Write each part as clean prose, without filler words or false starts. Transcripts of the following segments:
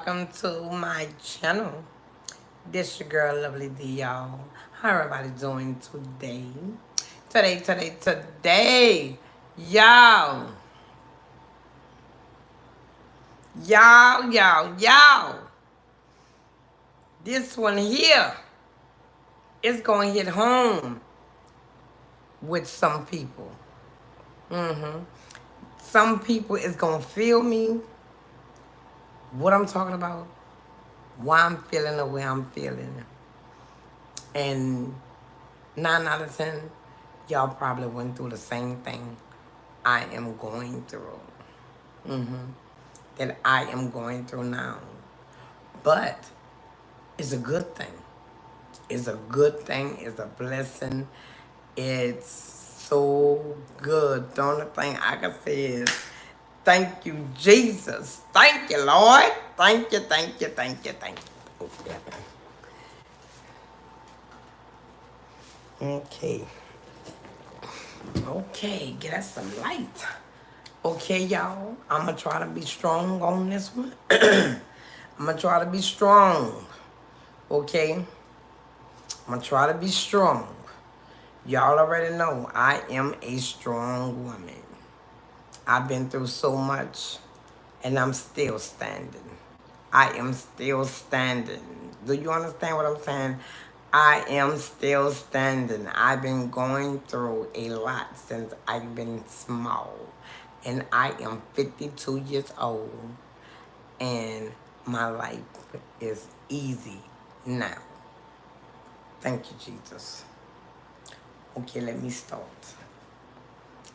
Welcome to my channel. This your girl Lovely D, y'all. How everybody doing today? Today, y'all, y'all. This one here is gonna hit home with some people. Some people is gonna feel me, what I'm talking about, why I'm feeling the way I'm feeling, and 9 out of 10, y'all probably went through the same thing I am going through. That I am going through now. But it's a good thing. It's a good thing. It's a blessing. It's so good. The only thing I can say is thank you, Jesus. Thank you, Lord. Thank you, thank you, thank you, thank you. Okay. Okay, get us some light. Okay, y'all. I'm going to try to be strong on this one. I'm going to try to be strong. Okay? I'm going to try to be strong. Y'all already know I am a strong woman. I've been through so much, and I'm still standing. I am still standing. Do you understand what I'm saying? I am still standing. I've been going through a lot since I've been small. And I am 52 years old. And my life is easy now. Thank you, Jesus. Okay, let me start.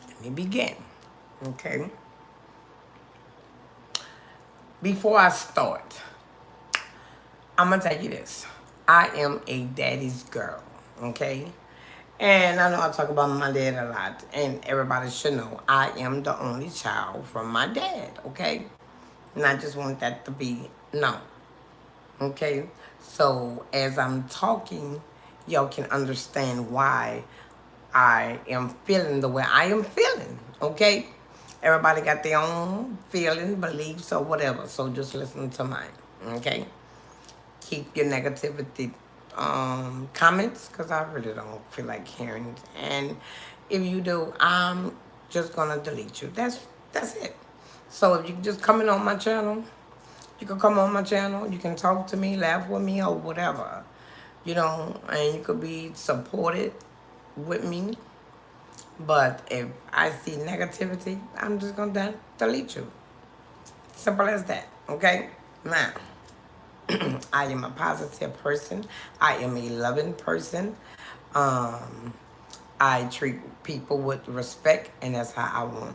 Let me begin. Okay? Before I start, I'm going to tell you this. I am a daddy's girl. Okay? And I know I talk about my dad a lot. And everybody should know I am the only child from my dad. Okay? And I just want that to be known. Okay? So as I'm talking, y'all can understand why I am feeling the way I am feeling. Okay? Everybody got their own feeling, beliefs, or whatever. So just listen to mine. Okay? Keep your negativity comments, because I really don't feel like hearing it. And if you do, I'm just gonna delete you. That's it. So if you just coming on my channel, you can come on my channel. You can talk to me, laugh with me, or whatever. You know, and you could be supported with me. But if I see negativity, I'm just gonna delete you. Simple as that. Okay? Now, I am a positive person. I am a loving person. Um, I treat people with respect, and that's how I want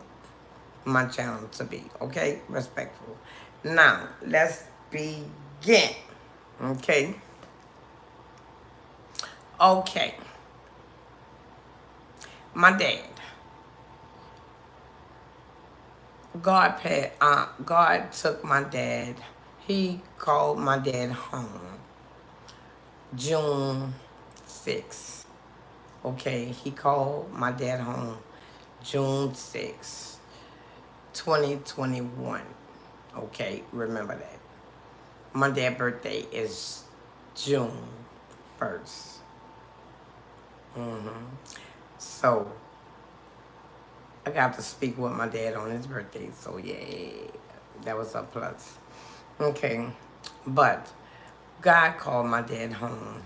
my channel to be. Okay? Respectful. Now, let's begin. Okay? Okay. My dad. God took my dad. He called my dad home June 6th. Okay, he called my dad home June 6th, 2021. Okay, remember that. My dad's birthday is June 1st. So, I got to speak with my dad on his birthday. So, yeah, that was a plus. Okay, but God called my dad home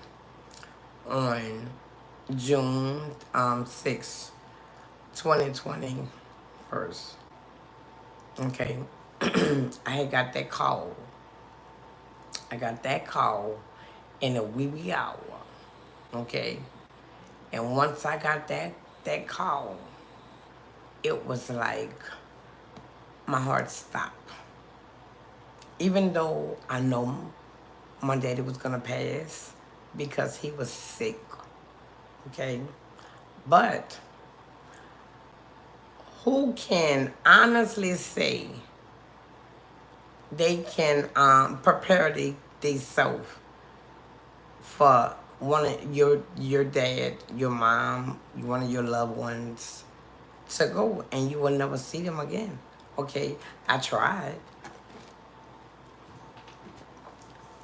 on June 6th, 2020 first. Okay. I had got that call. I got that call in a wee hour. Okay. And once I got that call, it was like my heart stopped. Even though I know my daddy was gonna pass because he was sick. Okay. But who can honestly say they can prepare themselves for one of your dad, your mom, one of your loved ones to go, and you will never see them again. Okay, I tried.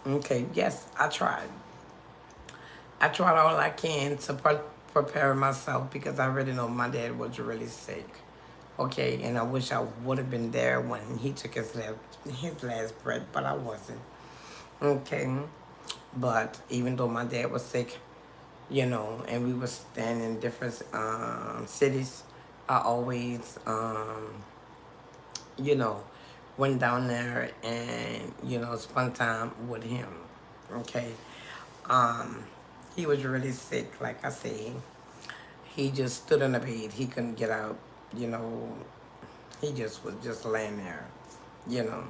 Okay, yes, I tried. I tried all I can to prepare myself because I already know my dad was really sick. Okay, and I wish I would have been there when he took his last breath, but I wasn't. Okay, but even though my dad was sick, and we were staying in different cities, I always, you know, went down there and spent time with him. Okay, um, he was really sick, like I said. He just stood on the bed. He couldn't get out. You know, he just was just laying there. You know,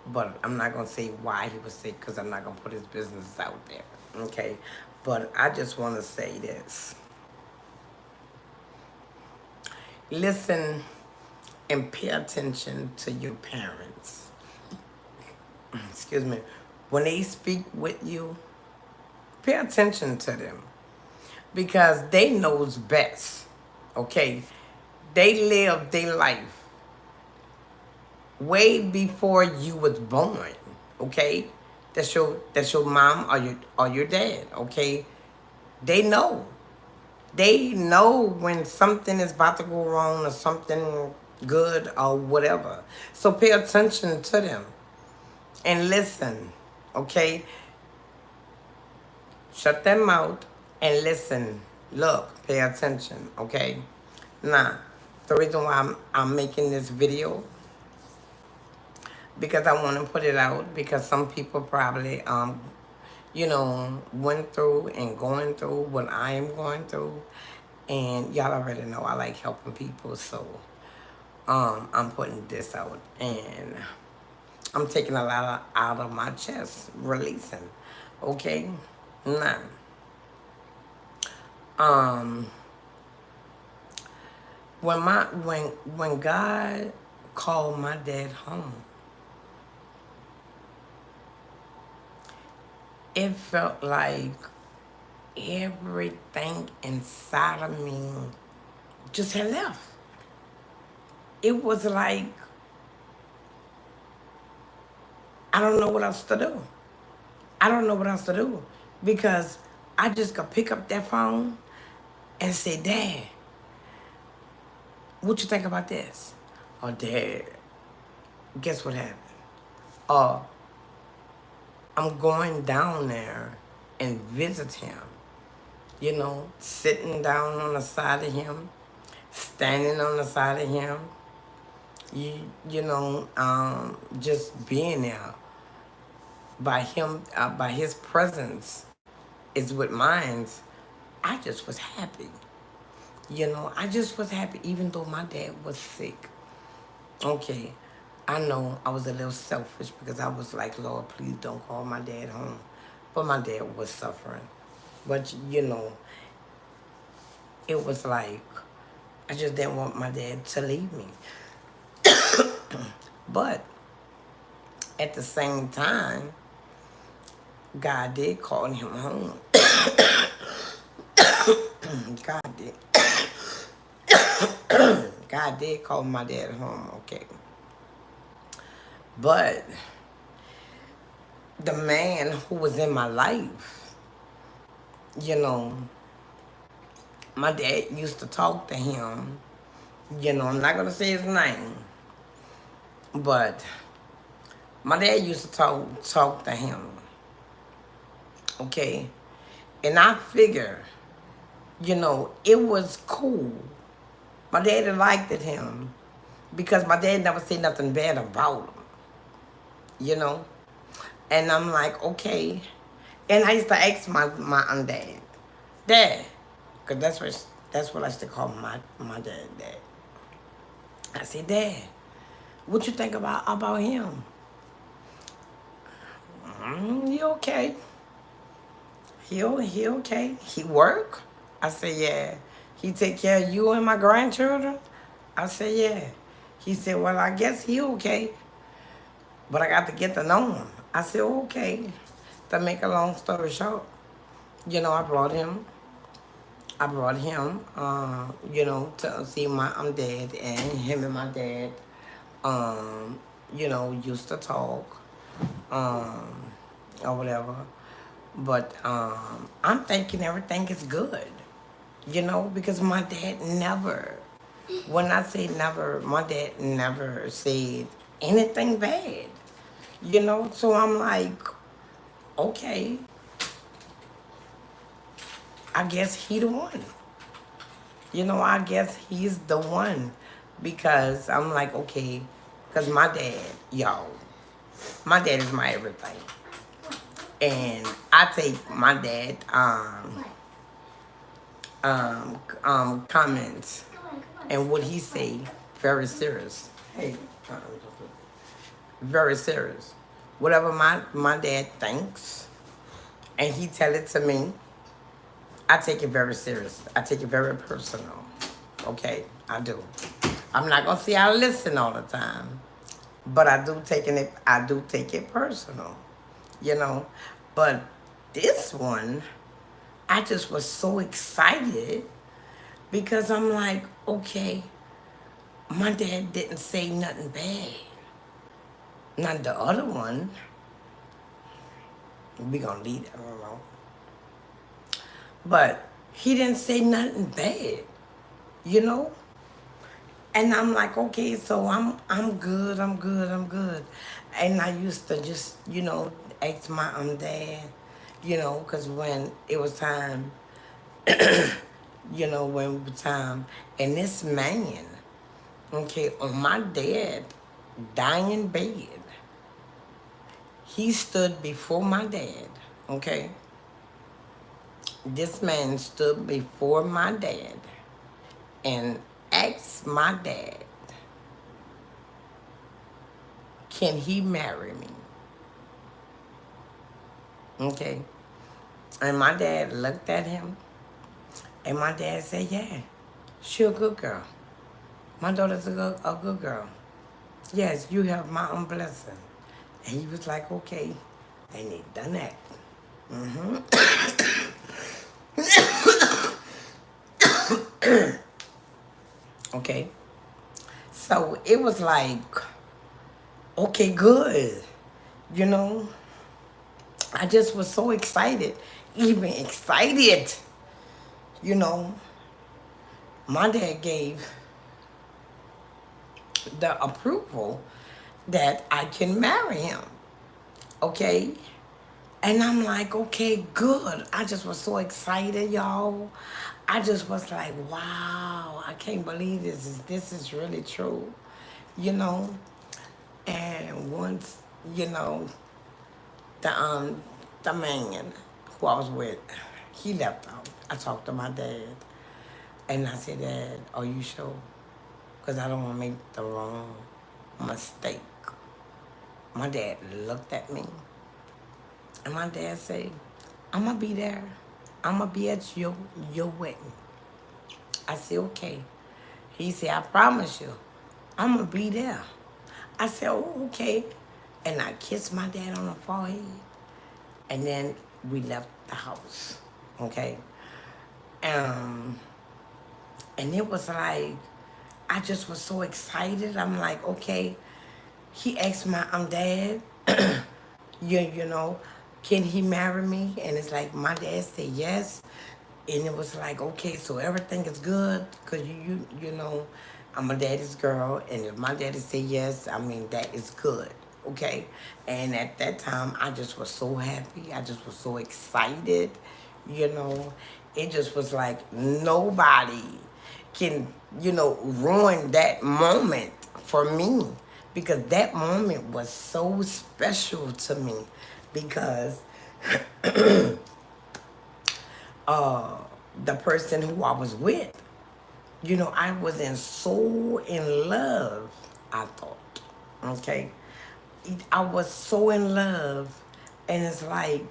but I'm not gonna say why he was sick because I'm not gonna put his business out there. Okay, but I just want to say this. Listen and pay attention to your parents. Excuse me. When they speak with you, pay attention to them because they knows best. Okay, they live their life way before you was born. Okay, that's your mom or your dad. Okay, they know. They know when something is about to go wrong or something good or whatever. So pay attention to them and listen. Okay, shut them out and listen. Look, pay attention. Okay. Now, the reason why I'm making this video because I want to put it out because some people probably went through and going through what I am going through, and y'all already know I like helping people, so I'm putting this out and I'm taking a lot out of my chest, releasing. Okay, now um when God called my dad home, it felt like everything inside of me just had left. It was like I don't know what else to do. I don't know what else to do because I just could pick up that phone and say, "Dad, what you think about this?" Or, "Dad, guess what happened?" Or, "I'm going down there and visit him." Sitting down on the side of him, standing on the side of him, just being there by him, by his presence is with mine. I just was happy. I just was happy even though my dad was sick. Okay, I know I was a little selfish because I was like, Lord, please don't call my dad home. But my dad was suffering. But, it was like, I just didn't want my dad to leave me. But at the same time, God did call him home. God did. God did call my dad home, okay. But the man who was in my life, you know, my dad used to talk to him. I'm not gonna say his name, but my dad used to talk to him. Okay. And I figure, it was cool. My dad liked him because my dad never said nothing bad about him, you know? And I'm like, okay. And I used to ask my dad, Dad, because that's what I used to call my dad. I said, Dad, what you think about him? He okay. He okay. He work? I said, yeah. He take care of you and my grandchildren? I said, yeah. He said, well, I guess he okay. But I got to get to know him. I said, okay. To make a long story short, I brought him. To see my dad, and him and my dad, used to talk. Um, or whatever. But I'm thinking everything is good, because my dad never, when I say never, my dad never said anything bad, So I'm like, okay, I guess he the one. I guess he's the one because I'm like, okay, because my dad, y'all, my dad is my everything. And I take my dad comments and what he say very serious. Hey, very serious. Whatever my dad thinks and he tell it to me, I take it very serious. I take it very personal. Okay, I do. I'm not gonna say I listen all the time, but I do take it personal, you know. But this one, I just was so excited because I'm like, okay, my dad didn't say nothing bad. Not the other one. We gonna leave that alone. But he didn't say nothing bad, you know? And I'm like, okay, so I'm good, I'm good, I'm good. And I used to just, ask my dad, because when it was time, when it was time, and this man, okay, on my dad dying bed, he stood before my dad, okay? This man stood before my dad and asked my dad, can he marry me? Okay. And my dad looked at him and my dad said, yeah, she a good girl. My daughter's a good girl. Yes, you have my own blessing. And he was like, okay. And he done that. Okay. So it was like, okay, good. You know, I just was so excited, even excited. You know, my dad gave the approval that I can marry him. Okay? And I'm like, okay, good. I just was so excited, y'all. I just was like, wow, I can't believe this is really true. You know? And once, you know, the um the man who I was with, he left out. I talked to my dad and I said, Dad, are you sure? Because I don't want to make the wrong mistake. My dad looked at me and my dad said, I'm going to be there. I'm going to be at your wedding. I said, okay. He said, I promise you, I'm going to be there. I said, oh, okay. And I kissed my dad on the forehead. And then we left the house, okay? And it was like, I just was so excited. I'm like, okay. He asked my dad, you know, can he marry me? And it's like, my dad said yes. And it was like, okay, so everything is good. Because, you know, I'm a daddy's girl. And if my daddy said yes, I mean, that is good. Okay? And at that time, I just was so happy. I just was so excited. You know, it just was like nobody can, ruin that moment for me. Because that moment was so special to me. Because the person who I was with, I was so in love, I thought. Okay? I was so in love. And it's like,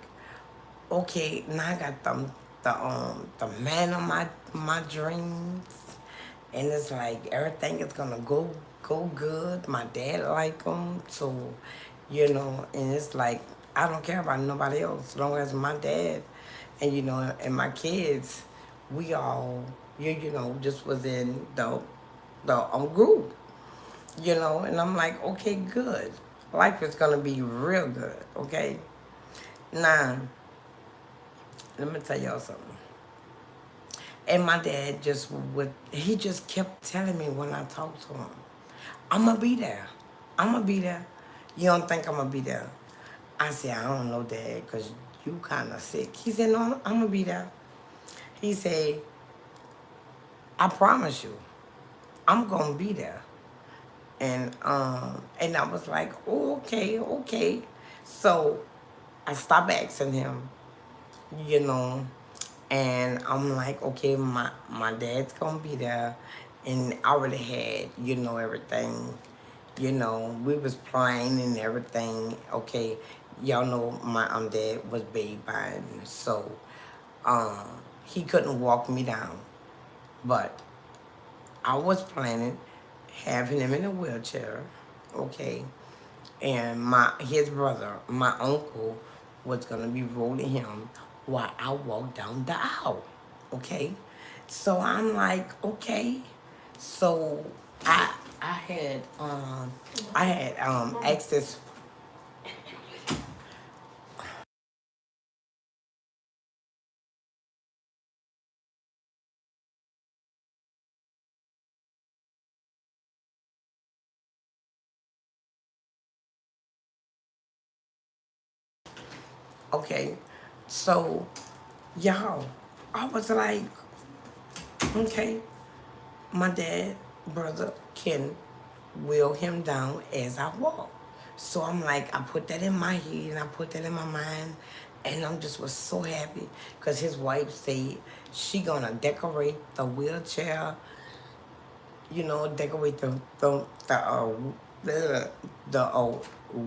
okay, now I got the man of my dreams. And it's like everything is gonna go good. My dad like him, so and it's like I don't care about nobody else as long as my dad and and my kids, we all just was in the group, and I'm like, okay, good. Life is gonna be real good, okay. Now, let me tell y'all something. And my dad he just kept telling me when I talked to him, I'm going to be there. I'm going to be there. You don't think I'm going to be there? I said, I don't know, Dad, because you kind of sick. He said, no, I'm going to be there. He said, I promise you, I'm going to be there. And I was like, oh, okay, okay. So I stopped asking him, you know, and I'm like, okay, my dad's gonna be there, and I already had, everything, we was playing and everything. Okay, y'all know my dad was bedbound, so um he couldn't walk me down, but I was planning having him in a wheelchair, okay, and his brother, my uncle, was gonna be rolling him while I walked down the aisle. Okay, so I'm like, okay, so I I had asked this. Okay, so y'all, I was like, okay, my dad brother can wheel him down as I walk. So I'm like, I put that in my head and I put that in my mind, and I'm just was so happy because his wife said she gonna decorate the wheelchair, decorate the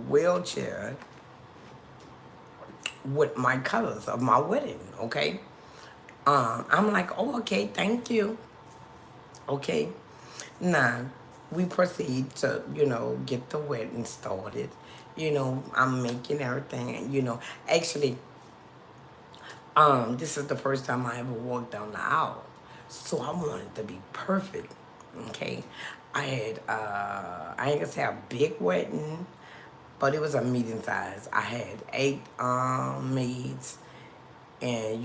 wheelchair with my colors of my wedding. Okay, I'm like, oh, okay, thank you. Okay, now we proceed to, get the wedding started. I'm making everything, Actually, this is the first time I ever walked down the aisle. So I wanted to be perfect. Okay. I ain't gonna say a big wedding, but it was a medium size. I had 8 maids and,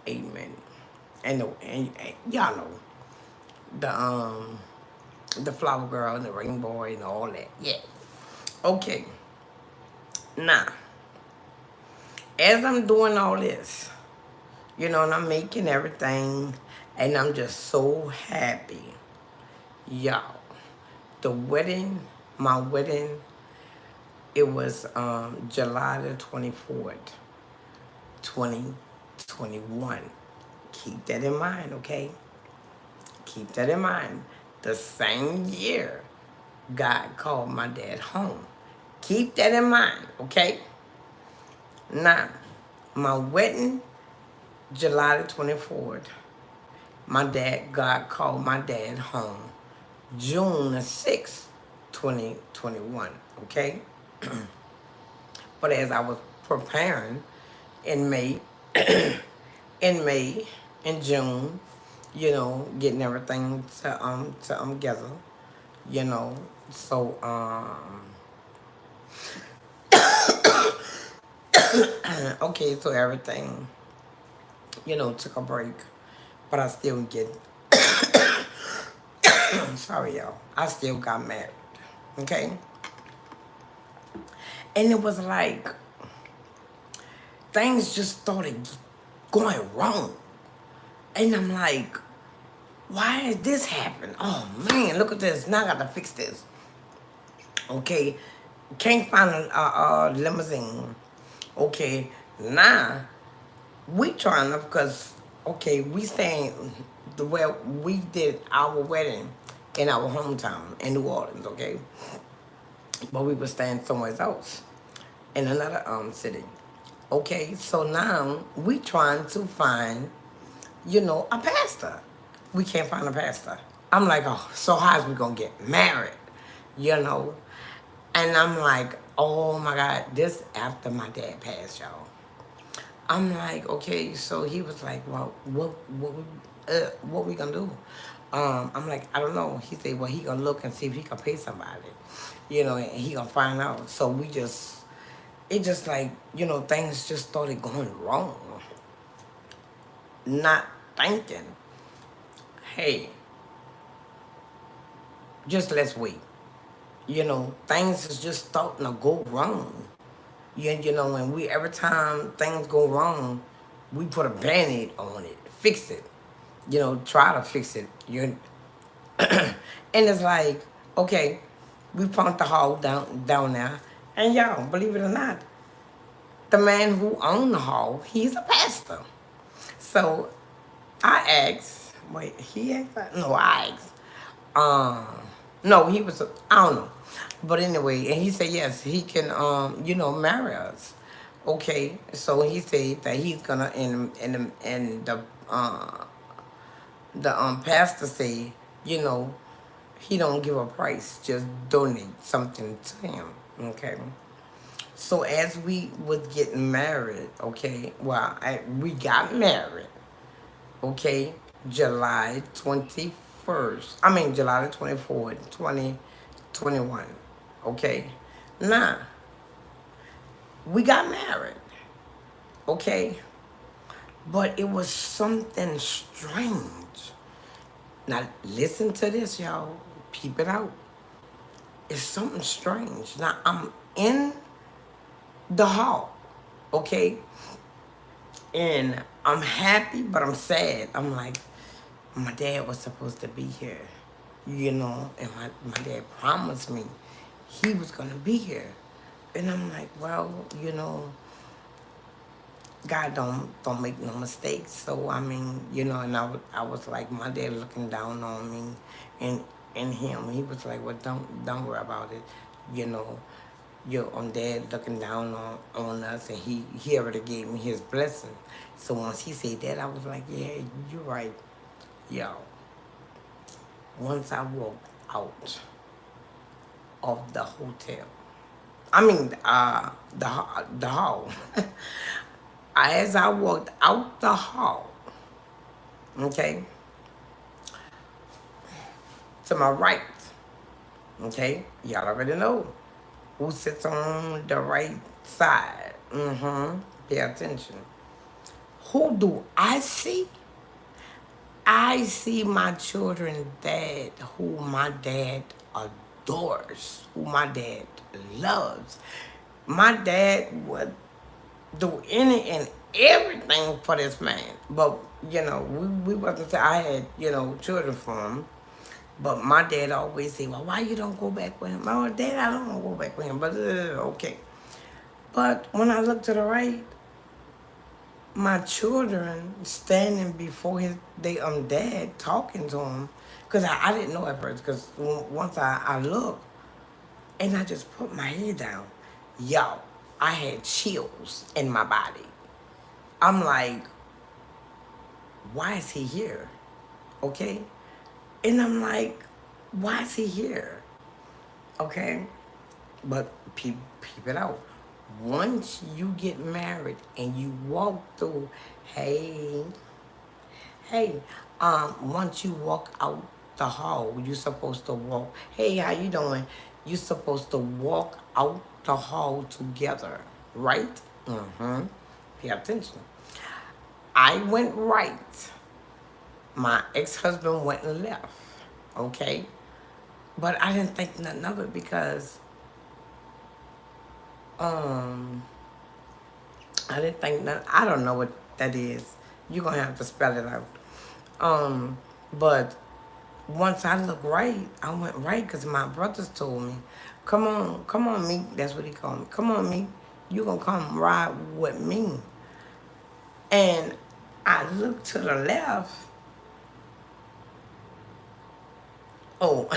eight men. And y'all know the flower girl and the ring boy and all that. Yeah. Okay. Now, as I'm doing all this, and I'm making everything, and I'm just so happy. Y'all, the wedding, my wedding, it was July the 24th, 2021. Keep that in mind, okay? Keep that in mind. The same year, God called my dad home. Keep that in mind, okay? Now, my wedding, July the 24th. God called my dad home June the 6th, 2021, okay? But as I was preparing in May, in May, in June, getting everything to together, you know. So okay, so everything, took a break, but I still get sorry y'all. I still got married. Okay? And it was like things just started going wrong. And I'm like, why did this happen? Oh man, look at this. Now I gotta fix this. Okay, can't find a limousine. Okay, now we trying to, because, okay, we staying where we did our wedding in our hometown in New Orleans, okay? But we were staying somewhere else in another city. Okay, so now we trying to find, a pastor. We can't find a pastor. I'm like, oh, so how's we gonna get married? You know? And I'm like, oh my God, this after my dad passed, y'all. I'm like, okay, so he was like, well, what we gonna do? I'm like, I don't know. He said, well, he gonna look and see if he can pay somebody, and he gonna find out. So we just it just like, things just started going wrong. Not thinking, hey, just let's wait. Things is just starting to go wrong. And we every time things go wrong, we put a band-aid on it, fix it. Try to fix it. And it's like, okay, we found the hall down there, and y'all, believe it or not, the man who owned the hall, he's a pastor. So I asked, wait, he asked? No, I asked. Um, no, he was, I don't know. But anyway, and he said, yes, he can, marry us. Okay, so he said that he's gonna, and the pastor said, you know, he don't give a price, just donate something to him. Okay. So as we was getting married, okay, we got married, okay, July 21st. I mean, July the 24th, 2021. Okay. Now, we got married, okay, but it was something strange. Now, listen to this, y'all. Peep it out. It's something strange. Now, I'm in the hall, okay? And I'm happy, but I'm sad. I'm like, my dad was supposed to be here, and my dad promised me he was going to be here. And I'm like, well, God don't make no mistakes. So I mean, and I was like, my dad looking down on me, and him. He was like, well, don't worry about it, you know. Your dad looking down on us, and he already gave me his blessing. So once he said that, I was like, yeah, you're right, yo. Once I walked out of the hotel, I mean, the hall. As I walked out the hall, okay, to my right, okay, y'all already know who sits on the right side. Pay attention. Who do I see? I see my children's dad, who my dad adores, who my dad loves. My dad would do any and everything for this man. But, we wasn't say I had, children for him. But my dad always say, well, why you don't go back with him? Oh, Dad, I don't want to go back with him. But, okay. But when I look to the right, my children standing before they dad talking to him. Because I didn't know at first. Because once I looked, and I just put my head down. Yo, I had chills in my body. I'm like, why is he here? Okay? And I'm like, why is he here? Okay? But peep it out. Once you get married and you walk through, hey, once you walk out the hall, you're supposed to walk, hey, how you doing? You're supposed to walk out the hall together, right? Pay attention. I went right. My ex-husband went left, okay? But I didn't think nothing of it because, I didn't think nothing. I don't know what that is. You're going to have to spell it out. But once I looked right, I went right because my brothers told me, come on, Meek. That's what he called me. Come on, Meek. You going to come ride with me. And I looked to the left. Oh,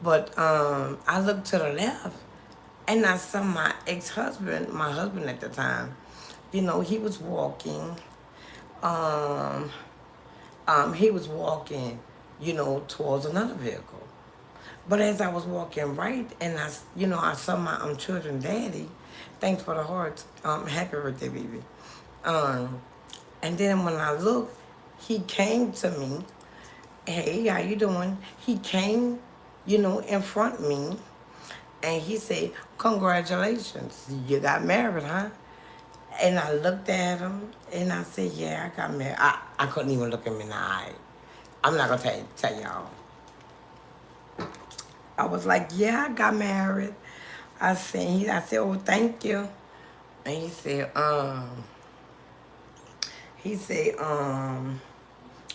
but I looked to the left, and I saw my ex-husband, my husband at the time. He was walking. He was walking, towards another vehicle. But as I was walking right, and I saw my children, daddy. Thanks for the hearts. Happy birthday, baby. And then when I looked, he came to me. Hey, how you doing? He came, in front of me, And he said, congratulations, you got married, huh? And I looked at him and I said, yeah, I got married. I couldn't even look him in the eye. I'm not going to tell y'all. I was like, yeah, I got married. I said, oh, thank you. And he said, oh,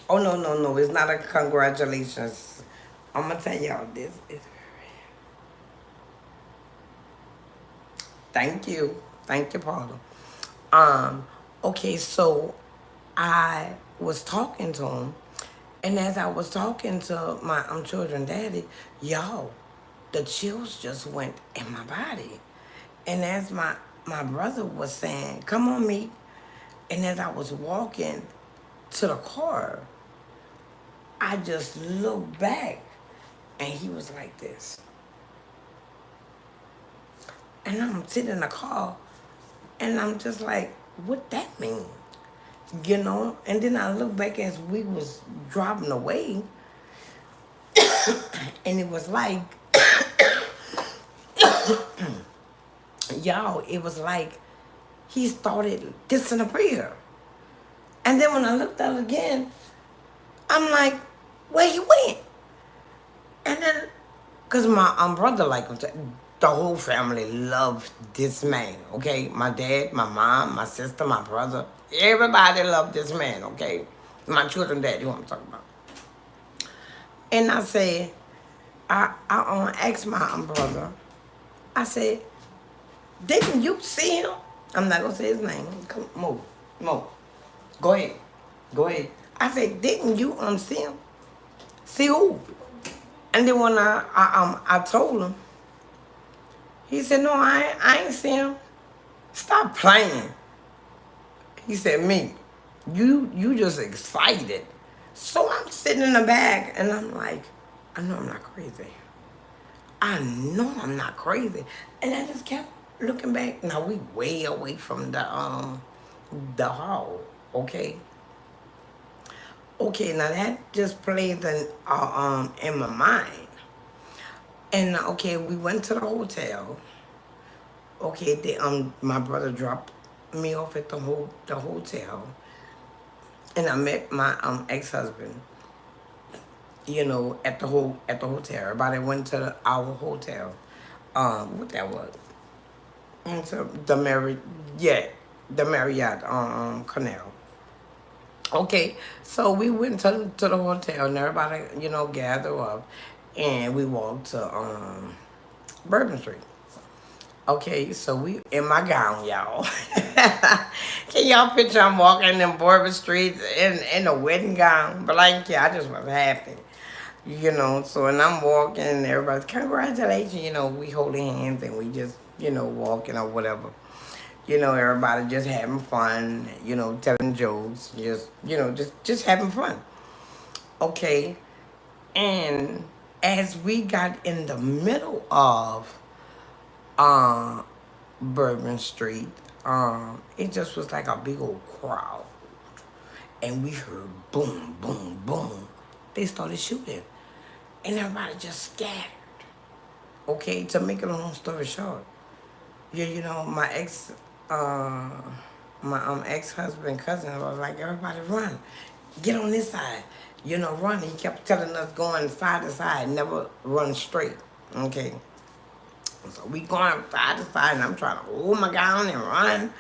no, it's not a congratulations. I'm going to tell y'all this. Thank you. Thank you, Paula. Okay, so I was talking to him, and as I was talking to my children daddy, y'all, the chills just went in my body. And as my brother was saying, come on, me. And as I was walking to the car, I just looked back, and he was like this. And I'm sitting in the car, and I'm just like, what that mean? You know? And then I look back as we was driving away, and it was like, y'all, it was like he started kissing a prayer. And then when I looked out again, I'm like, where he went? And then, because my brother, like, the whole family loved this man, okay? My dad, my mom, my sister, my brother, everybody loved this man, okay? My children, dad, you know what I'm talking about. And I said, I asked my brother, I said, didn't you see him? I'm not going to say his name. Come, Mo. Go ahead. I said, didn't you see him? See who? And then when I told him, he said, no, I ain't see him. Stop playing. He said, me, you just excited. So I'm sitting in the back, and I'm like, I know I'm not crazy. I know I'm not crazy. And I just kept looking back. Now we way away from the hall, okay? Okay, now that just played in my mind. And okay, we went to the hotel. Okay, my brother dropped me off at the hotel, and I met my ex-husband. You know, at the hotel. Everybody went to our hotel. What that was? And so the Marriott Canal. Okay, so we went to the hotel, and everybody, you know, gathered up, and we walked to Bourbon Street. Okay, so we in my gown, y'all. Can y'all picture I'm walking in Bourbon Street in a wedding gown? But like, yeah, I just was happy, you know. So and I'm walking, and everybody's congratulations, you know. We holding hands and we just, you know, walking or whatever. You know, everybody just having fun, you know, telling jokes, just, you know, just having fun. Okay, and as we got in the middle of uh, Bourbon Street, it just was like a big old crowd. And we heard boom, boom, boom. They started shooting. And everybody just scattered. Okay, to make a long story short, yeah, you know, my ex-husband cousin was like, everybody run, get on this side, you know, run. He kept telling us going side to side, never run straight. Okay, so we going side to side, and I'm trying to hold my gown and run.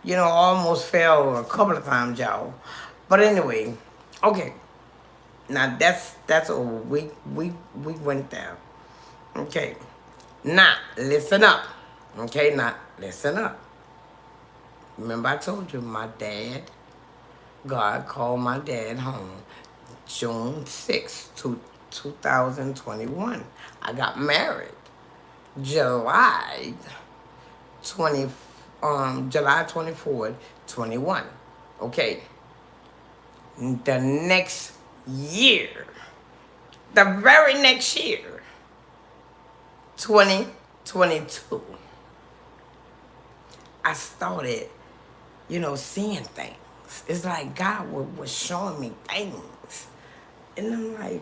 You know, almost fell a couple of times, y'all. But anyway, okay. Now that's over. We went there. Okay. Now listen up. Okay, now listen up. Remember I told you my dad, God called my dad home June 6th, 2021. I got married July 20, July 24th, 21. Okay. The next year, the very next year, 2022, I started, you know, seeing things. It's like God was showing me things. And I'm like,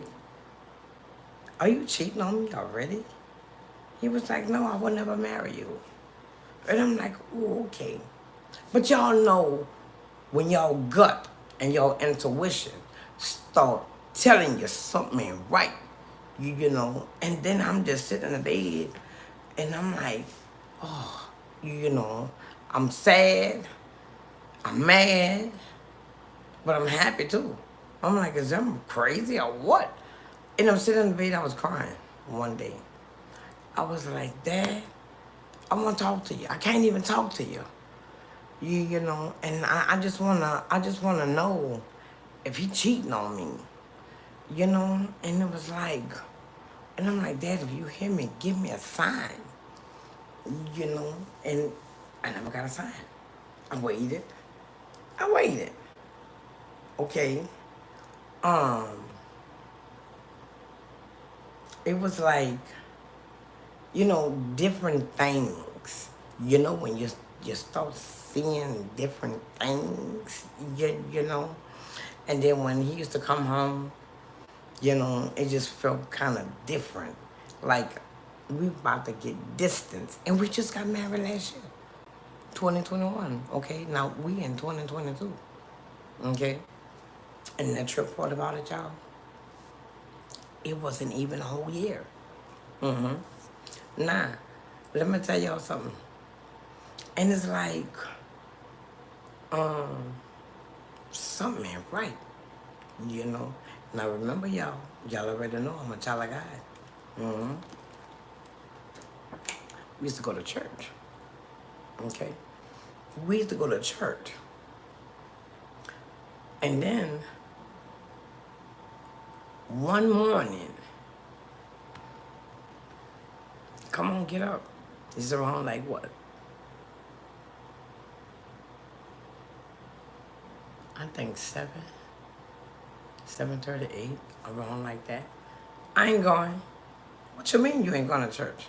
are you cheating on me already? He was like, no, I will never marry you. And I'm like, oh, okay. But y'all know when y'all gut and y'all intuition start telling you something ain't right, you know, and then I'm just sitting in the bed and I'm like, oh, you know, I'm sad, I'm mad, but I'm happy too. I'm like, is that crazy or what? And I'm sitting in the bed, I was crying one day. I was like, Dad, I want to talk to you. I can't even talk to you. You know, and I just wanna know if he cheating on me. You know, and it was like, and I'm like, Dad, if you hear me, give me a sign. You know, and I never got a sign. I waited. I waited. Okay. Um, it was like, you know, different things. You know, when you start seeing different things, you know. And then when he used to come home, you know, it just felt kind of different. Like we about to get distance. And we just got married last year, 2021. Okay, now we in 2022. Okay. And the trip part about it, y'all, it wasn't even a whole year. Nah, let me tell y'all something. And it's like, something ain't right, you know. Now remember, y'all already know I'm a child of God. We used to go to church, okay? We used to go to church. And then, one morning, come on, get up. It's around like what? I think 7:38, around like that. I ain't going. What you mean you ain't going to church?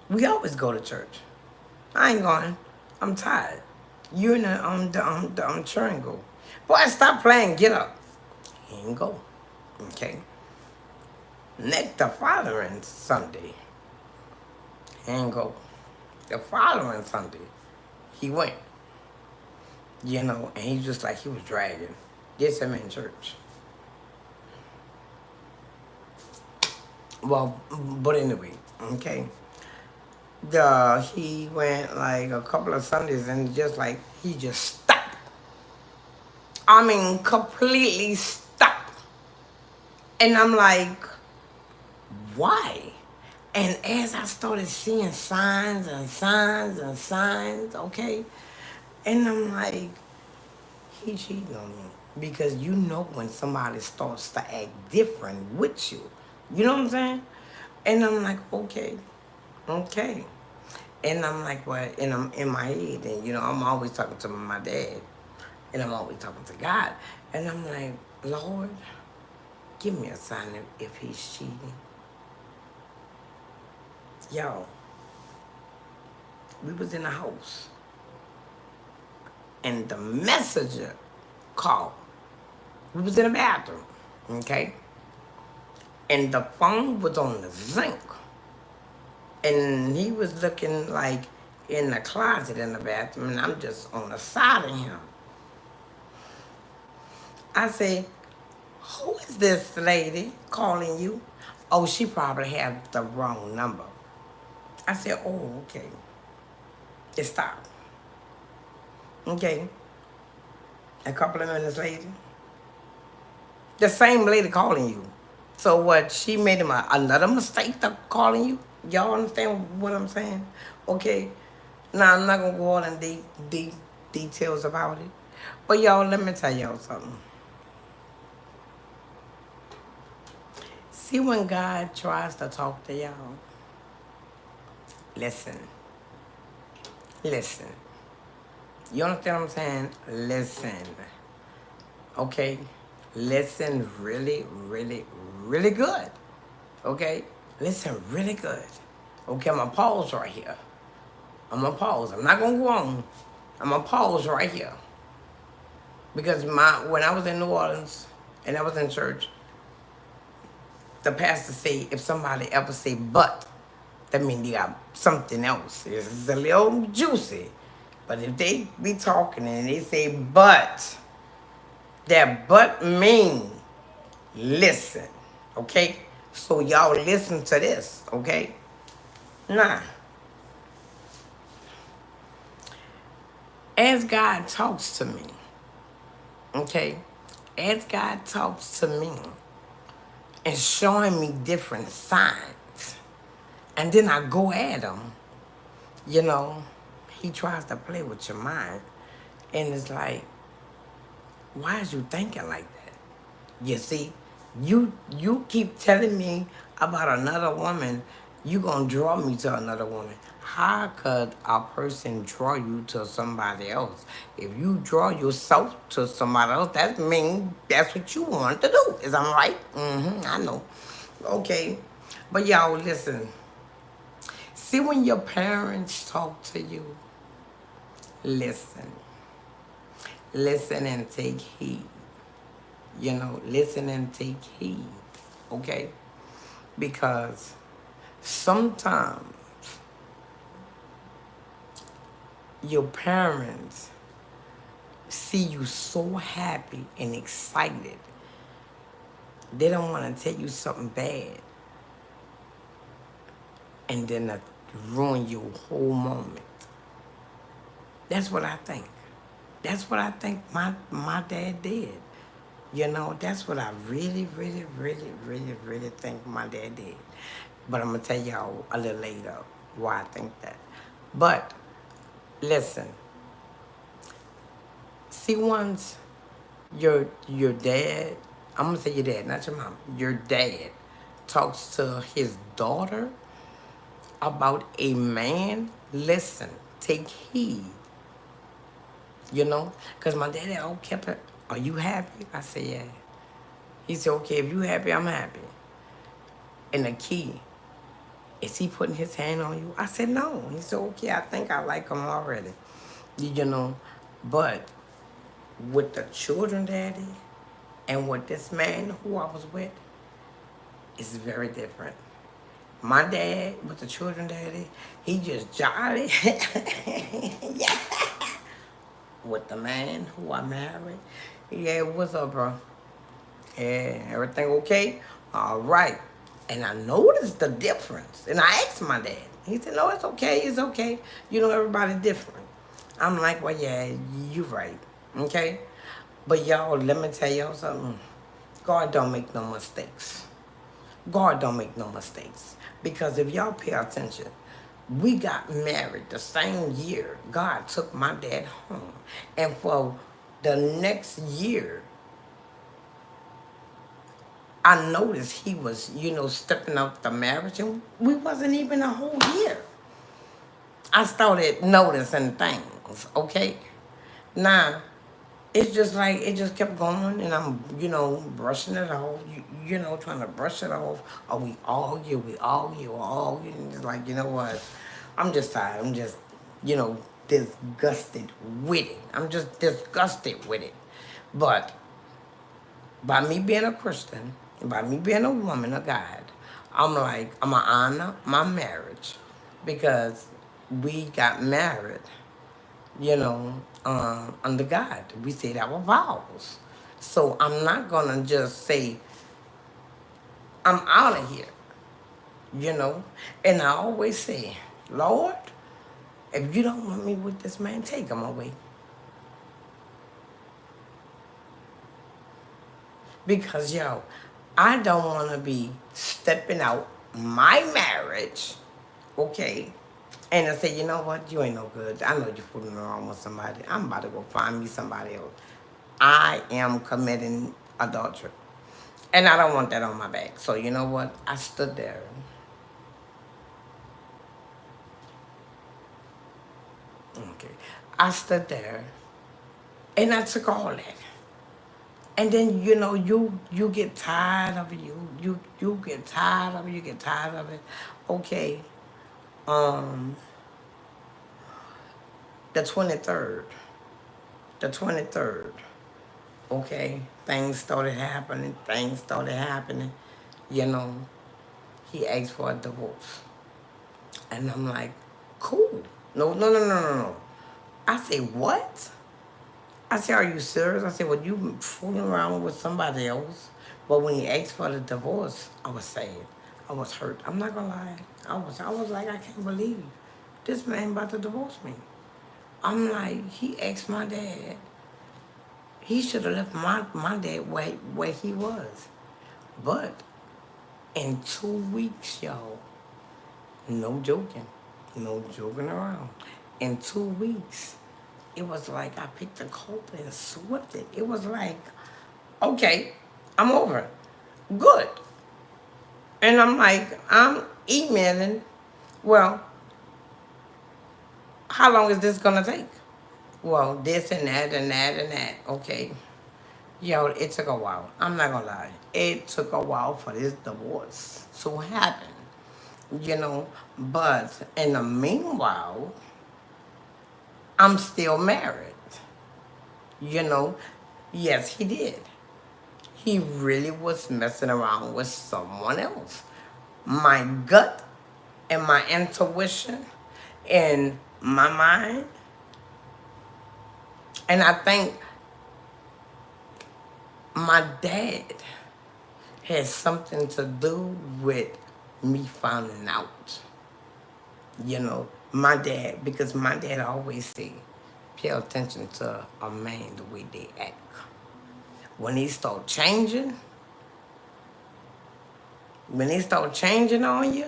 We always go to church. I ain't going. I'm tired. You and the churn go. Boy, stop playing. Get up. He ain't go. Okay. Next, the following Sunday, he ain't go. The following Sunday, he went. You know, and he just like he was dragging. Gets him in church. Well, but anyway, okay. He went like a couple of Sundays and just like he just stopped. I mean, completely stopped. And I'm like, why? And as I started seeing signs and signs and signs, okay, and I'm like, he cheating on me. Because you know when somebody starts to act different with you. You know what I'm saying? And I'm like, okay. And I'm like, what? And I'm in my head, and you know, I'm always talking to my dad, and I'm always talking to God. And I'm like, Lord, give me a sign if he's cheating. Yo, we was in the house, and the messenger called. We was in the bathroom, okay? And the phone was on the zinc. And he was looking like in the closet in the bathroom, and I'm just on the side of him. I say, who is this lady calling you? Oh, she probably had the wrong number. I said, oh, okay. It stopped. Okay. A couple of minutes later, the same lady calling you. So what, she made him another mistake to calling you? Y'all understand what I'm saying? Okay. Now, I'm not going to go on in details about it. But y'all, let me tell y'all something. See, when God tries to talk to y'all, listen. Listen. You understand what I'm saying? Listen. Okay? Listen really, really, really good. Okay? Listen really good. Okay, I'm going to pause right here. I'm going to pause. I'm not going to go on. I'm going to pause right here. Because when I was in New Orleans and I was in church, the pastor said, if somebody ever say but, that means they got something else. It's a little juicy. But if they be talking and they say but, that but mean listen, okay? So y'all listen to this, okay? Nah. As God talks to me, okay? As God talks to me and showing me different signs, and then I go at him, you know, he tries to play with your mind. And it's like, why is you thinking like that? You see, you keep telling me about another woman, you gonna draw me to another woman. How could a person draw you to somebody else? If you draw yourself to somebody else, that means that's what you want to do. Is I'm right? I know. Okay. But y'all listen. See when your parents talk to you, listen. Listen and take heed. You know, listen and take heed, okay? Because sometimes your parents see you so happy and excited, they don't want to tell you something bad and then ruin your whole moment. That's what I think. That's what I think my dad did. You know, that's what I really, really, really, really, really think my dad did. But I'm going to tell y'all a little later why I think that. But, listen. See, once your dad, I'm going to say your dad, not your mom, your dad talks to his daughter about a man, listen, take heed. You know? Because my daddy all kept it, are you happy? I said, yeah. He said, okay, if you happy, I'm happy. And the key, is he putting his hand on you? I said, no. He said, okay, I think I like him already. You know, but with the children daddy and with this man who I was with, it's very different. My dad with the children daddy, he just jolly. Yeah. With the man who I married, yeah, what's up, bro? Yeah, everything okay? All right. And I noticed the difference. And I asked my dad. He said, no, it's okay. It's okay. You know, everybody's different. I'm like, well, yeah, you're right. Okay? But y'all, let me tell y'all something. God don't make no mistakes. God don't make no mistakes. Because if y'all pay attention, we got married the same year God took my dad home. And for the next year, I noticed he was, you know, stepping out the marriage, and we wasn't even a whole year. I started noticing things, okay? Now, it's just like, it just kept going, and I'm, you know, brushing it off, you know, trying to brush it off. Or we argue, and it's like, you know what? I'm just tired. I'm just, you know, disgusted with it. I'm just disgusted with it. But by me being a Christian, by me being a woman of God, I'm like, I'm going to honor my marriage because we got married, you know, under God. We said our vows. So I'm not going to just say, I'm out of here, you know. And I always say, Lord, if you don't want me with this man, take him away. Because, yo, I don't want to be stepping out my marriage, okay, and I say, you know what, you ain't no good. I know you're fooling around with somebody. I'm about to go find me somebody else. I am committing adultery. And I don't want that on my back. So you know what? I stood there. Okay. I stood there and I took all that. And then you know you get tired of it. You get tired of it. You get tired of it. Okay. Um, the 23rd. The 23rd. Okay. Things started happening. You know, he asked for a divorce. And I'm like, cool. No, no, no, no, no, no. I say, what? I said, are you serious? I said, well, you fooling around with somebody else. But when he asked for the divorce, I was sad. I was hurt. I'm not gonna lie. I was like, I can't believe this man about to divorce me. I'm like, he asked my dad. He should have left my dad where he was. But in 2 weeks, y'all, no joking, no joking around. In 2 weeks, it was like I picked a coat and swept it. It was like, okay, I'm over it. Good. And I'm like, I'm emailing. Well, how long is this gonna take? Well, this and that and that and that. Okay. Yo, it took a while. I'm not gonna lie. It took a while for this divorce to happen. You know, but in the meanwhile, I'm still married. You know, yes, he did. He really was messing around with someone else. My gut and my intuition and my mind, and I think my dad has something to do with me finding out. You know, my dad, because my dad always say, pay attention to a man the way they act. When he start changing, when they start changing on you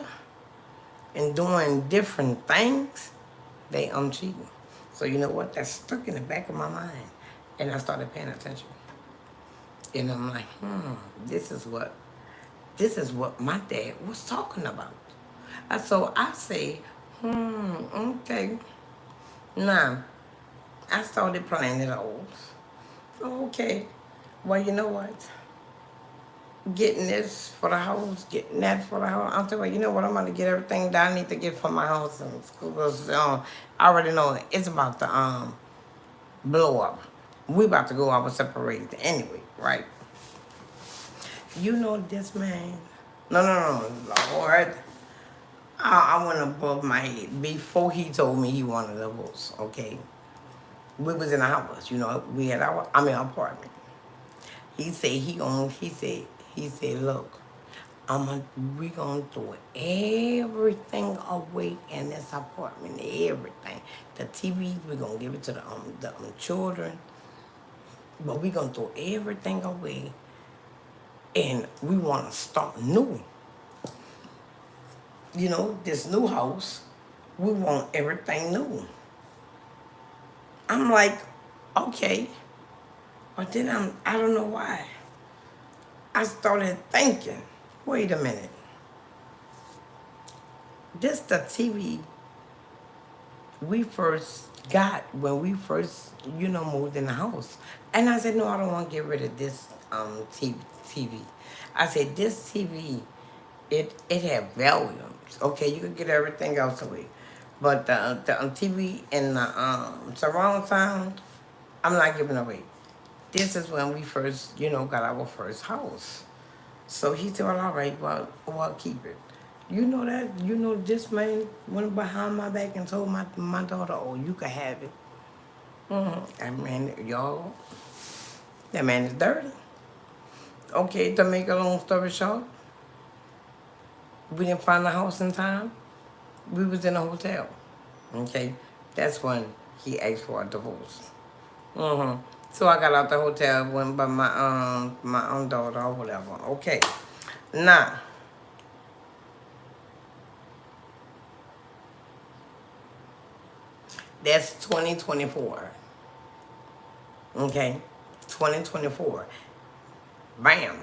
and doing different things, I'm cheating. So you know what? That's stuck in the back of my mind. And I started paying attention. And I'm like, this is what my dad was talking about. So I say, okay. Now, I started playing it old. Okay. Well, you know what? Getting this for the house, getting that for the house. I'm telling you, you know what? I'm going to get everything that I need to get for my house and school. Because I already know it's about to blow up. We about to go our separate anyway, right? You know this man. No, no, no, Lord. I went above my head before he told me he wanted a divorce. Okay, we was in a house. You know, we had apartment. He said he owned. He said, look, we gonna throw everything away in this apartment. Everything. The TV, we gonna give it to the children. But we gonna throw everything away, and we wanna start new. You know, this new house, we want everything new. I'm like, okay. But then I don't know why. I started thinking, wait a minute. This the TV we first got when we first, moved in the house. And I said, no, I don't want to get rid of this TV. I said, this TV, it had volumes. Okay, you could get everything else away. But the TV and the surround sound, I'm not giving away. This is when we first, got our first house. So he said, well, all right, well, keep it. You know that, this man went behind my back and told my daughter, oh, you can have it. That man, y'all, that man is dirty. Okay, to make a long story short, we didn't find the house in time. We was in a hotel. Okay, that's when he asked for a divorce. So I got out the hotel, went by my own daughter or whatever. Okay, now that's 2024. Okay, 2024. Bam.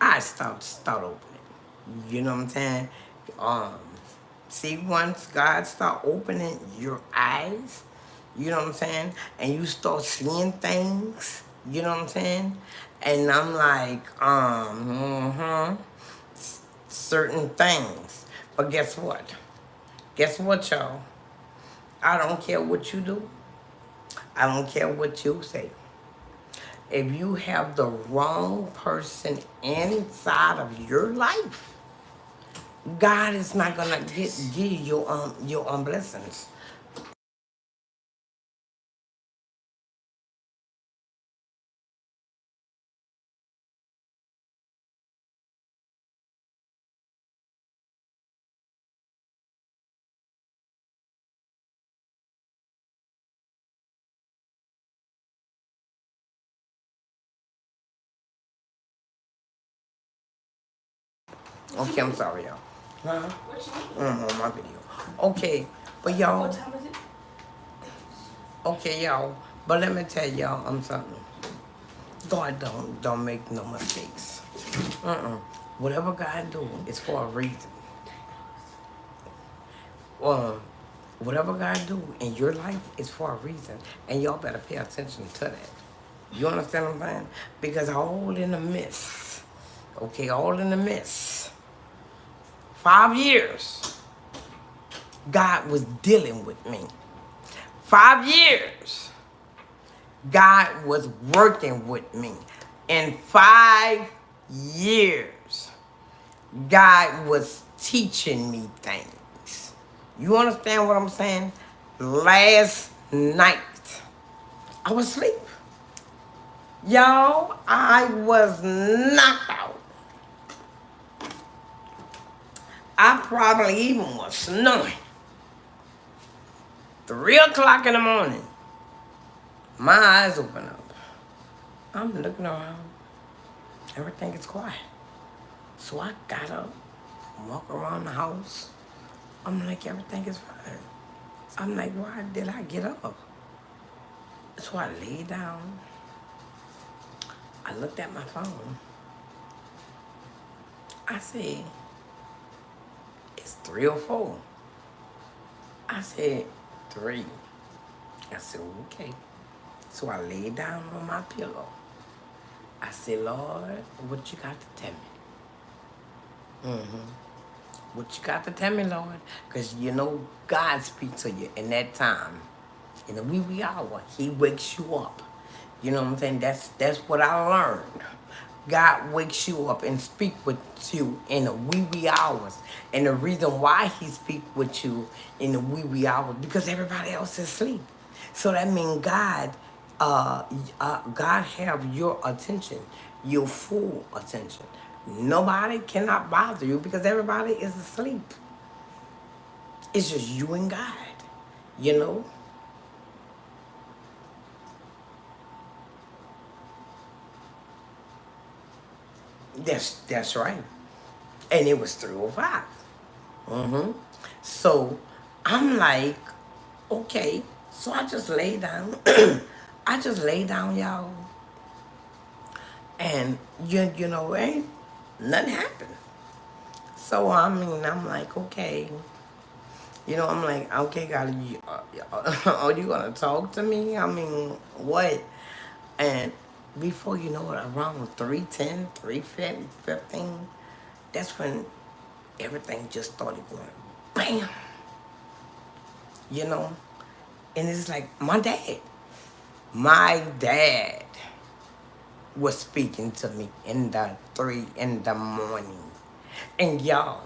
I start opening. You know what I'm saying? Um, See, once God start opening your eyes, you know what I'm saying, and you start seeing things, you know what I'm saying, and I'm like, certain things. But guess what? Guess what, y'all? I don't care what you do. I don't care what you say. If you have the wrong person inside of your life, God is not gonna give you your blessings. Okay, I'm sorry, y'all. Huh? On my video. Okay, but y'all. Okay, y'all. But let me tell y'all something. God don't make no mistakes. Whatever God do is for a reason. Um, whatever God do in your life is for a reason, and y'all better pay attention to that. You understand what I'm saying? Because all in the midst, okay, all in the midst, 5 years, God was dealing with me. 5 years, God was working with me. In 5 years, God was teaching me things. You understand what I'm saying? Last night, I was asleep. Y'all, I was knocked out. I probably even was snoring. 3 o'clock in the morning, my eyes open up. I'm looking around. Everything is quiet. So I got up, walk around the house. I'm like, everything is fine. I'm like, why did I get up? So I lay down. I looked at my phone. I said, it's 3:04. I said, 3. I said, okay. So I laid down on my pillow. I said, Lord, what you got to tell me? What you got to tell me, Lord? Because you know God speaks to you in that time. In the wee hour, he wakes you up. You know what I'm saying? That's what I learned. God wakes you up and speak with you in the wee hours. And the reason why he speak with you in the wee hours, because everybody else is asleep. So that means God have your attention, your full attention. Nobody cannot bother you because everybody is asleep. It's just you and God, you know? That's right. And it was 3:05. Mm-hmm. So I'm like, okay. So I just lay down. I just lay down, y'all. And you know, ain't nothing happened. So I mean, I'm like, okay. You know, I'm like, okay, God, are you gonna talk to me? I mean, what? And before you know it, around 3:10, 3:15, that's when everything just started going bam, you know? And it's like my dad was speaking to me in the 3 in the morning. And y'all,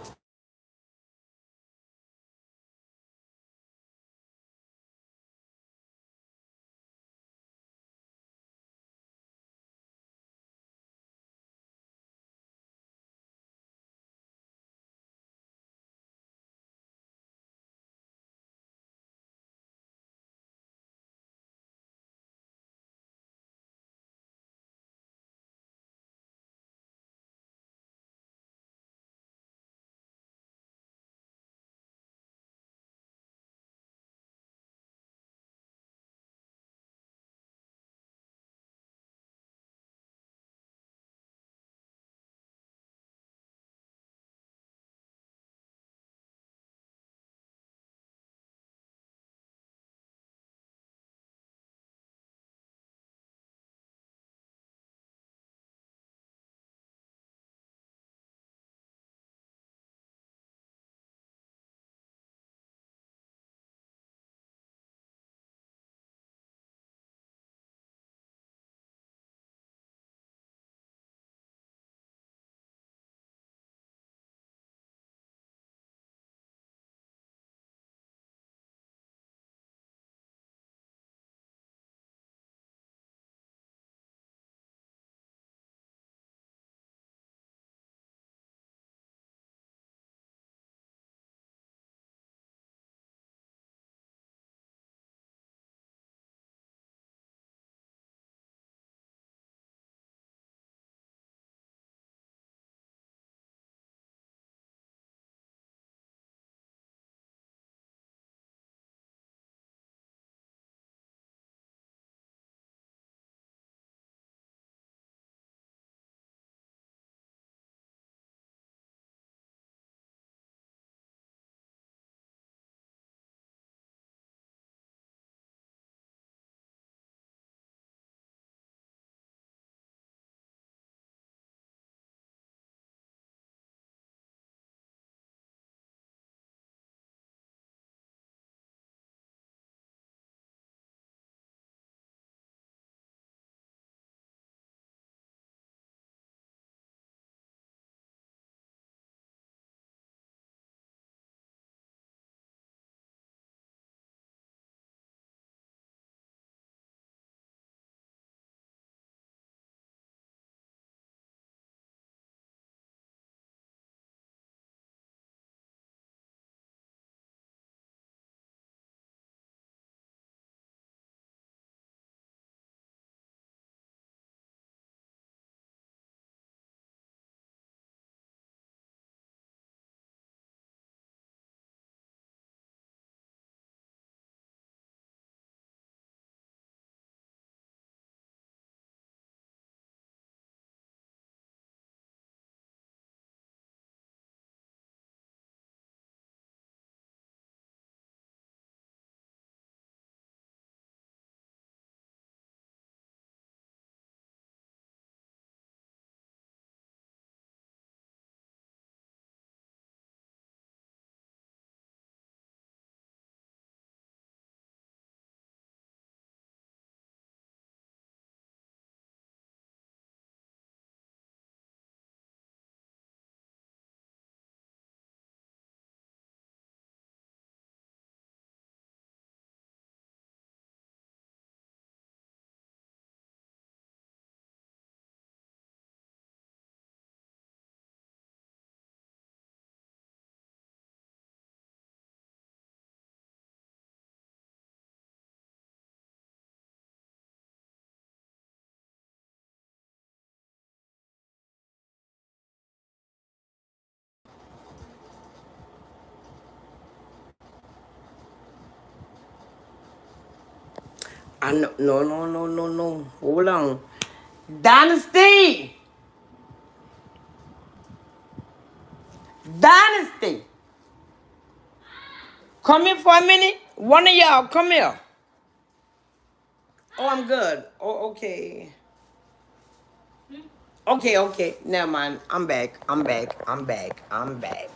I know. No, no, no, no, no. Hold on. Dynasty. Dynasty. Come here for a minute. One of y'all, come here. Oh, I'm good. Oh, okay. Okay, okay. Never mind. I'm back. I'm back. I'm back. I'm back.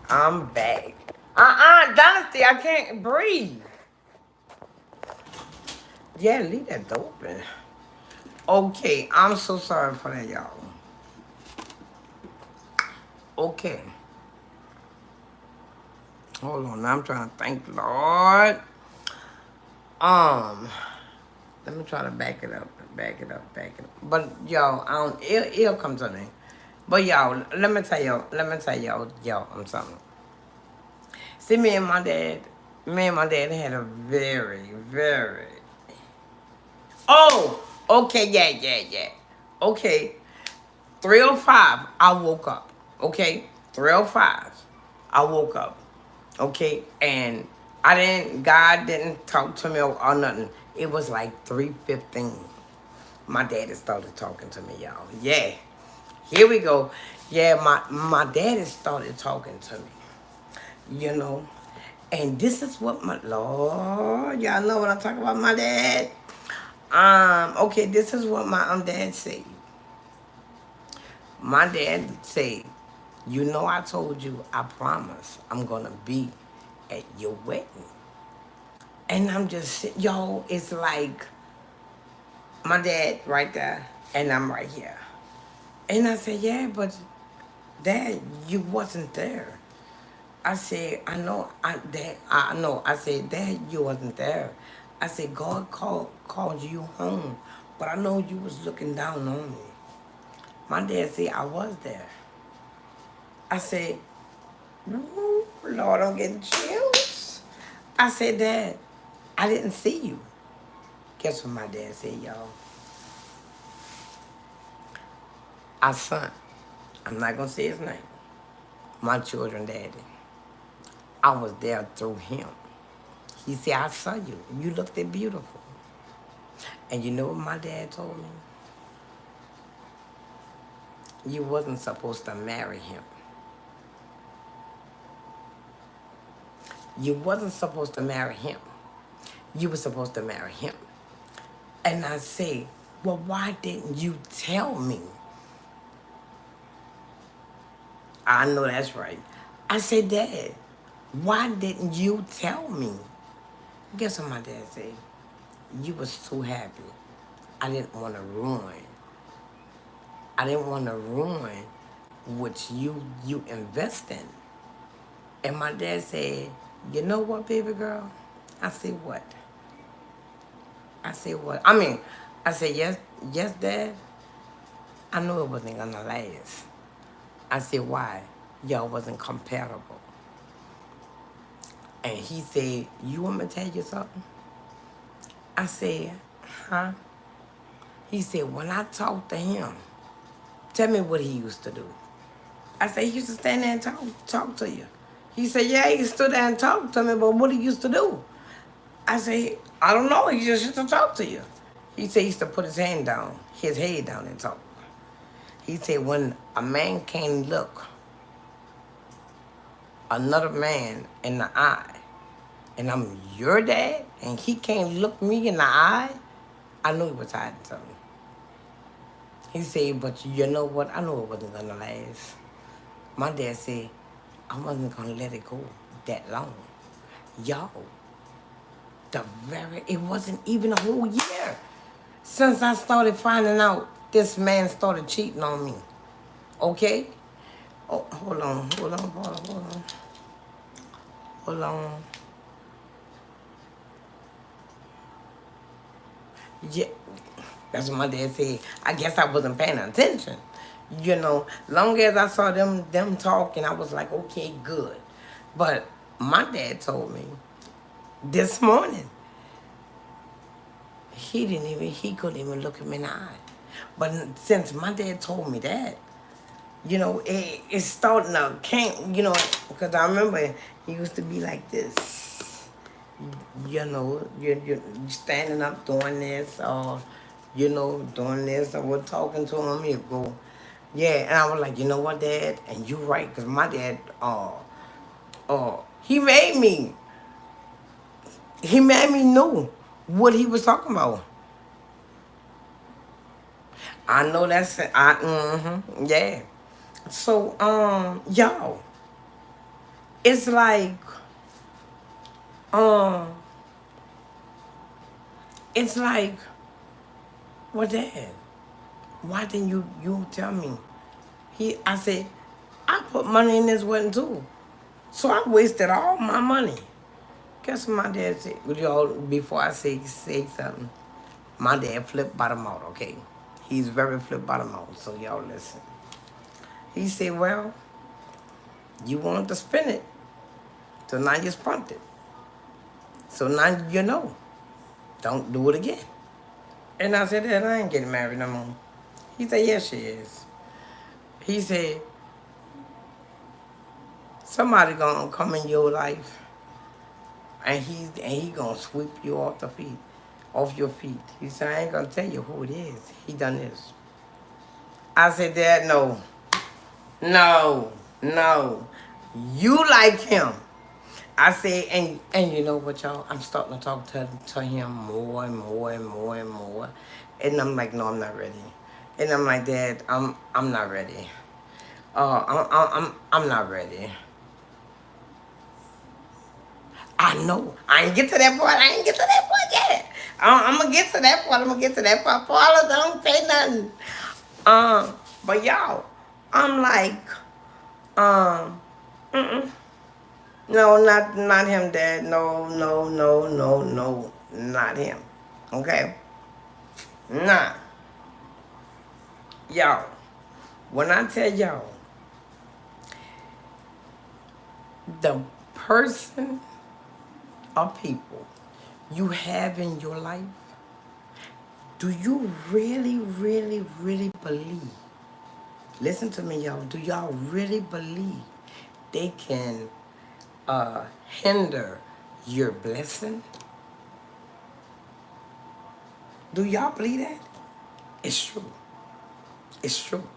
I'm back. Dynasty, I can't breathe. Yeah, leave that door open. Okay, I'm so sorry for that, y'all. Okay. Hold on, I'm trying to thank the Lord. Let me try to back it up, back it up, back it up. But y'all, I don't. It'll come to me. But y'all, let me tell y'all, I'm something. See, me and my dad had a very, very. Oh, okay, yeah. Okay, 3:05, I woke up. Okay, 3:05, I woke up. Okay, and God didn't talk to me or nothing. It was like 3:15. My daddy started talking to me, y'all. Yeah, here we go. Yeah, my daddy started talking to me. You know, and this is what my Lord, y'all know what I'm talking about. My dad. Okay, this is what my dad said. My dad said, you know, I told you, I promise I'm gonna be at your wedding. And I'm just, yo, it's like my dad right there, and I'm right here. And I said, yeah, but Dad, you wasn't there. I said, I know. I said, Dad, you wasn't there. I said, God called you home, but I know you was looking down on me. My dad said, I was there. I said, ooh, Lord, I'm getting chills. I said, Dad, I didn't see you. Guess what my dad said, y'all? Our son, I'm not going to say his name, my children daddy. I was there through him. He said, I saw you. You looked beautiful. And you know what my dad told me? You wasn't supposed to marry him. You wasn't supposed to marry him. You were supposed to marry him. And I say, well, why didn't you tell me? I know that's right. I said, Dad, why didn't you tell me? Guess what my dad said? You was too happy. I didn't want to ruin. I didn't want to ruin what you invest in. And my dad said, you know what, baby girl? I said, what? I said, what? I said, yes, Dad. I knew it wasn't gonna last. I said, why? Y'all wasn't compatible. And he said, you want me to tell you something? I said, huh? He said, when I talked to him, tell me what he used to do. I said, he used to stand there and talk to you. He said, yeah, he stood there and talked to me, but what he used to do? I said, I don't know, he just used to talk to you. He said he used to put his head down and talk. He said when a man can't look another man in the eye, and I'm your dad, and he can't look me in the eye, I knew he was hiding something. He said, but you know what? I knew it wasn't gonna last. My dad said, I wasn't gonna let it go that long. Y'all, it wasn't even a whole year since I started finding out this man started cheating on me. Okay? Oh, hold on. Yeah, that's what my dad said. I guess I wasn't paying attention. You know, long as I saw them talking, I was like, okay, good. But my dad told me this morning, he couldn't even look him in the eye. But since my dad told me that, you know, it's starting to can't, you know, because I remember he used to be like this. you standing up doing this, or doing this, or we're talking to him, he'll go, yeah. And I was like, you know what, Dad? And you right, because my dad, he made me know what he was talking about. I know that's it. Yeah. So, y'all, it's like, um, it's like, well, Dad, why didn't you tell me? I said, I put money in this wedding too. So I wasted all my money. Guess what my dad said? Y'all, before I say something, my dad flipped bottom out, okay? He's very flip bottom out, so y'all listen. He said, well, you wanted to spend it, so now you spent it. So now you know. Don't do it again. And I said, Dad, I ain't getting married no more. He said, yes, she is. He said, somebody gonna come in your life and he gonna sweep you off your feet. He said, I ain't gonna tell you who it is. He done this. I said, Dad, no. No. You like him. I said, and you know what, y'all? I'm starting to talk to him more and more and more and more. And I'm like, no, I'm not ready. And I'm like, Dad, I'm not ready. I'm not ready. I know. I ain't get to that part. Yet. I'm gonna get to that part. Paula, don't say nothing. But y'all, I'm like, no, not him, Dad. No, not him. Okay, nah, y'all. When I tell y'all, the person or people you have in your life, do you really, really, really believe? Listen to me, y'all. Do y'all really believe they can hinder your blessing? Do y'all believe that? It's true. It's true.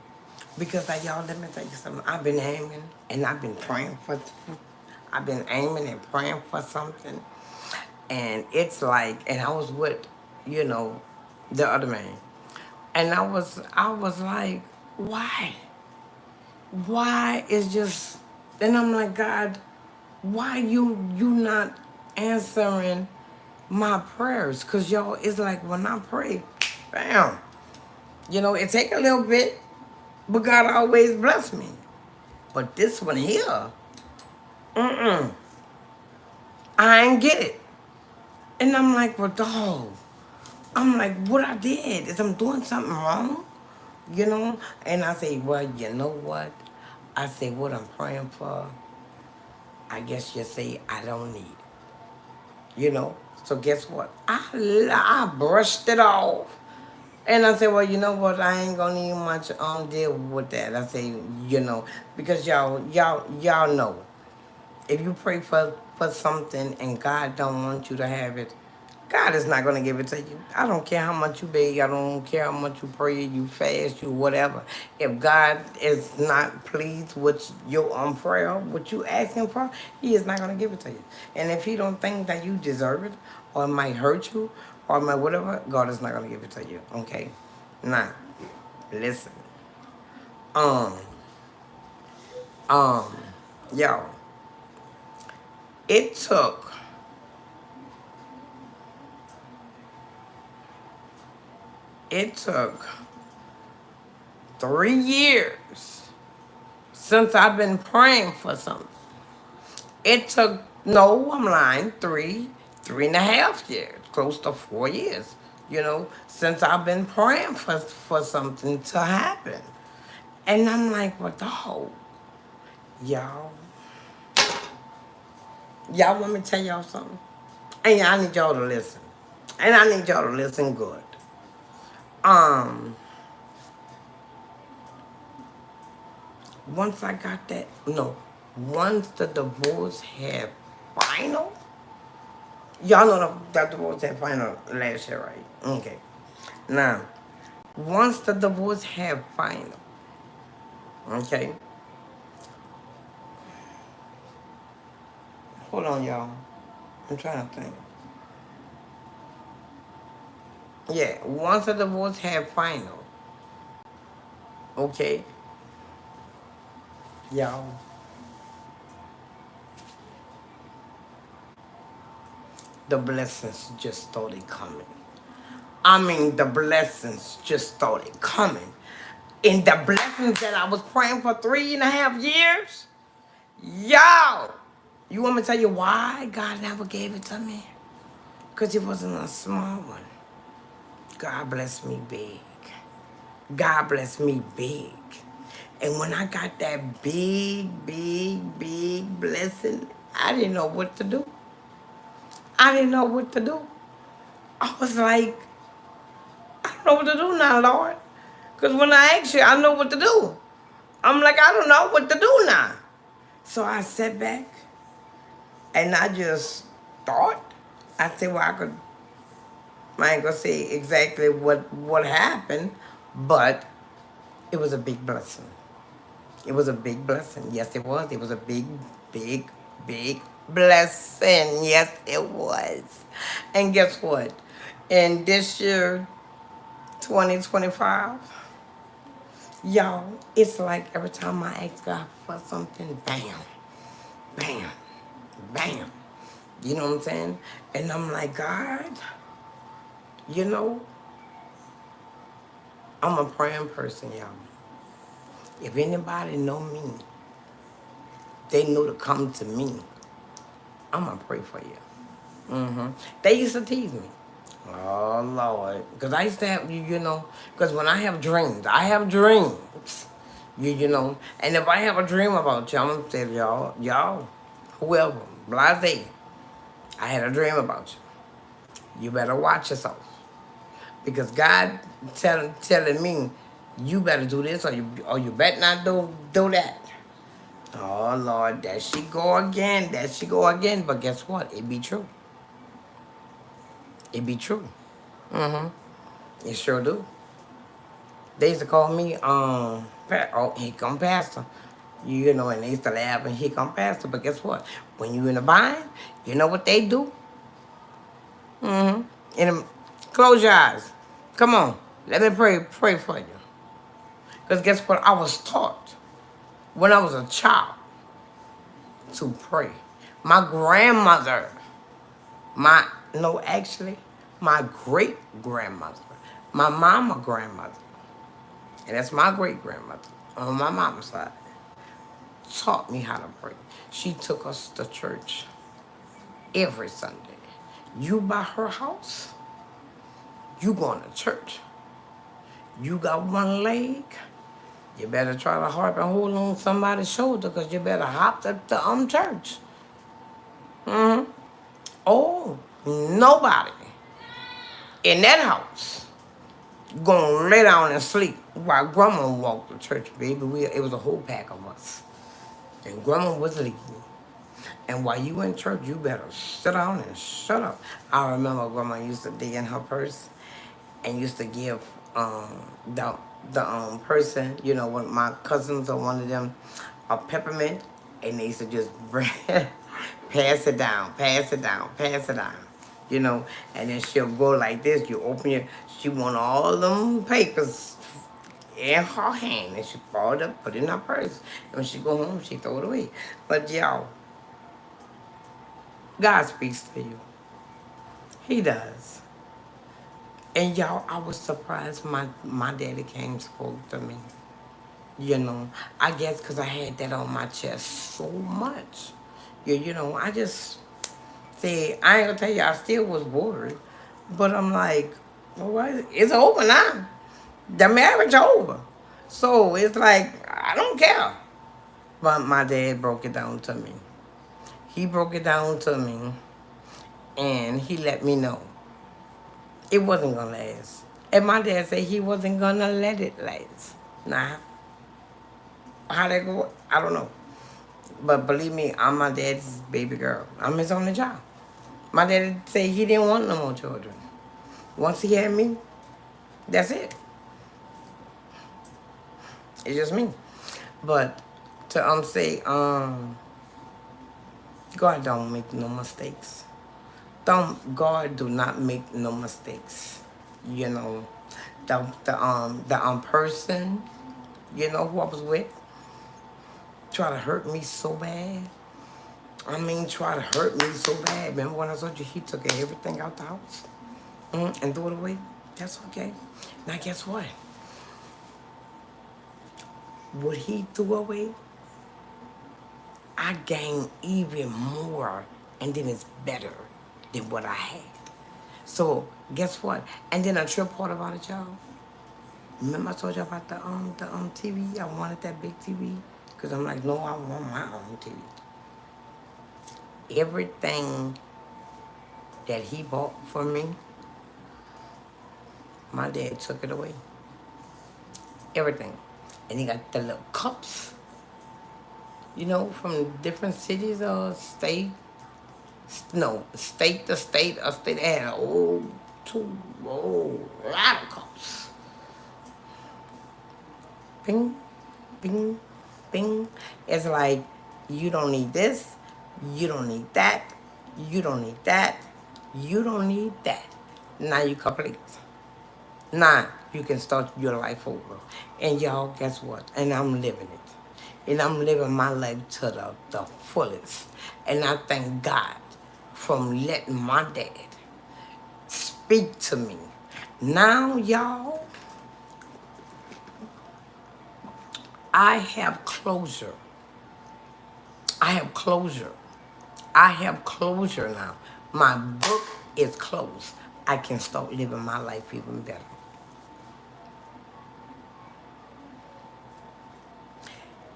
Because like y'all, let me tell you something. I've been aiming and I've been praying for. I've been aiming and praying for something, and it's like, and I was with, the other man, and I was like, why? Why is just? And I'm like, God, why you not answering my prayers? Cause y'all, it's like when I pray, bam, it take a little bit, but God always bless me. But this one here, I ain't get it. And I'm like, well, dog, I'm like, what I did is I'm doing something wrong, And I say, well, you know what? I say, what I'm praying for, I guess you say I don't need it, So guess what? I brushed it off. And I said, well, you know what? I ain't gonna need much deal with that. I say, because y'all know, if you pray for something and God don't want you to have it, God is not gonna give it to you. I don't care how much you beg. I don't care how much you pray, you fast, you whatever. If God is not pleased with your prayer, what you asking for, He is not gonna give it to you. And if He don't think that you deserve it, or it might hurt you, or it might whatever, God is not gonna give it to you. Okay? Now, listen. Um, um, y'all. It took It took 3 years since I've been praying for something. It took, no, I'm lying, 3.5 years, close to 4 years, since I've been praying for something to happen. And I'm like, well, dog, y'all, want me to tell y'all something? And I need y'all to listen. And I need y'all to listen good. Once I got once the divorce had final, Y'all know that divorce had final last year, right? Okay. Now, once the divorce had final, okay. Hold on, y'all. I'm trying to think. Yeah, once the divorce had final, okay, y'all. The blessings just started coming. I mean, the blessings just started coming. And the blessings that I was praying for 3.5 years, y'all. You want me to tell you why God never gave it to me? Because it wasn't a small one. God bless me big. God bless me big. And when I got that big blessing, I didn't know what to do. I didn't know what to do. I was like, I don't know what to do now, Lord. Because when I ask you, I know what to do. I'm like, I don't know what to do now. So I sat back and I just thought. I said, well, I ain't gonna say exactly what happened, but it was a big blessing. It was a big blessing. Yes, it was. It was a big blessing. Yes, it was. And guess what? In this year, 2025, y'all, it's like every time I ask God for something, bam, bam, bam. You know what I'm saying? And I'm like, God, you know, I'm a praying person, y'all. If anybody know me, they know to come to me. I'm gonna pray for you. They used to tease me. Oh Lord, because I used to have you know, because when I have dreams. You know, and if I have a dream about you, I'm gonna say to y'all, whoever, blase, I had a dream about you. You better watch yourself, because God telling me, you better do this or you better not do that. Oh Lord, there she go again. There she go again. But guess what? It be true. It be true. It sure do. They used to call me, oh, here come Pastor. You know, and they used to laugh and here come Pastor. But guess what? When you in a bind, you know what they do? And close your eyes. Come on. Let me pray for you. Because guess what? I was taught when I was a child to pray. My grandmother, no, actually, my great grandmother, my mama grandmother, and that's my great grandmother on my mama's side, taught me how to pray. She took us to church every Sunday. You by her house, you going to church. You got one leg, you better try to harp and hold on somebody's shoulder, because you better hop to church. Oh, nobody in that house gonna lay down and sleep while grandma walked to church, baby. It was a whole pack of us. And grandma was leaving. And while you in church, you better sit down and shut up. I remember grandma used to dig in her purse and used to give the person, you know, one of my cousins or one of them, a peppermint, and they used to just pass it down, pass it down, pass it down, you know, and then she'll go like this. You open your, she want all them papers in her hand, and she fold up, put it in her purse. And when she go home, she throw it away. But y'all, God speaks to you. He does. And y'all, I was surprised my daddy came spoke to me. You know, I guess because I had that on my chest so much. You know, I just said, I ain't gonna tell you, I still was worried. But I'm like, well, what? It's over now. The marriage over. So it's like, I don't care. But my dad broke it down to me. He broke it down to me, and he let me know it wasn't gonna last. And my dad said he wasn't gonna let it last. Now, how that go, I don't know. But believe me, I'm my dad's baby girl. I'm his only child. My daddy said he didn't want no more children. Once he had me, that's it. It's just me. But to say God don't make no mistakes. Don't God do not make no mistakes. You know, the person, you know, who I was with, try to hurt me so bad. I mean, try to hurt me so bad. Remember when I told you he took everything out the house and threw it away? That's okay. Now guess what? What he threw away, I gained even more, and then it's better than what I had. So guess what? And then a trip part about it, y'all. Remember I told you about the TV? I wanted that big TV because I'm like, no, I want my own TV. Everything that he bought for me, my dad took it away. Everything. And he got the little cups, you know, from different cities or state. No, state to state or state. They had lot of cups. Bing, bing, bing. It's like, you don't need this, you don't need that, you don't need that, you don't need that. Now you complete. Now you can start your life over. And y'all, guess what? And I'm living it. And I'm living my life to the fullest. And I thank God from letting my dad speak to me. Now, y'all, I have closure. I have closure. I have closure now. My book is closed. I can start living my life even better.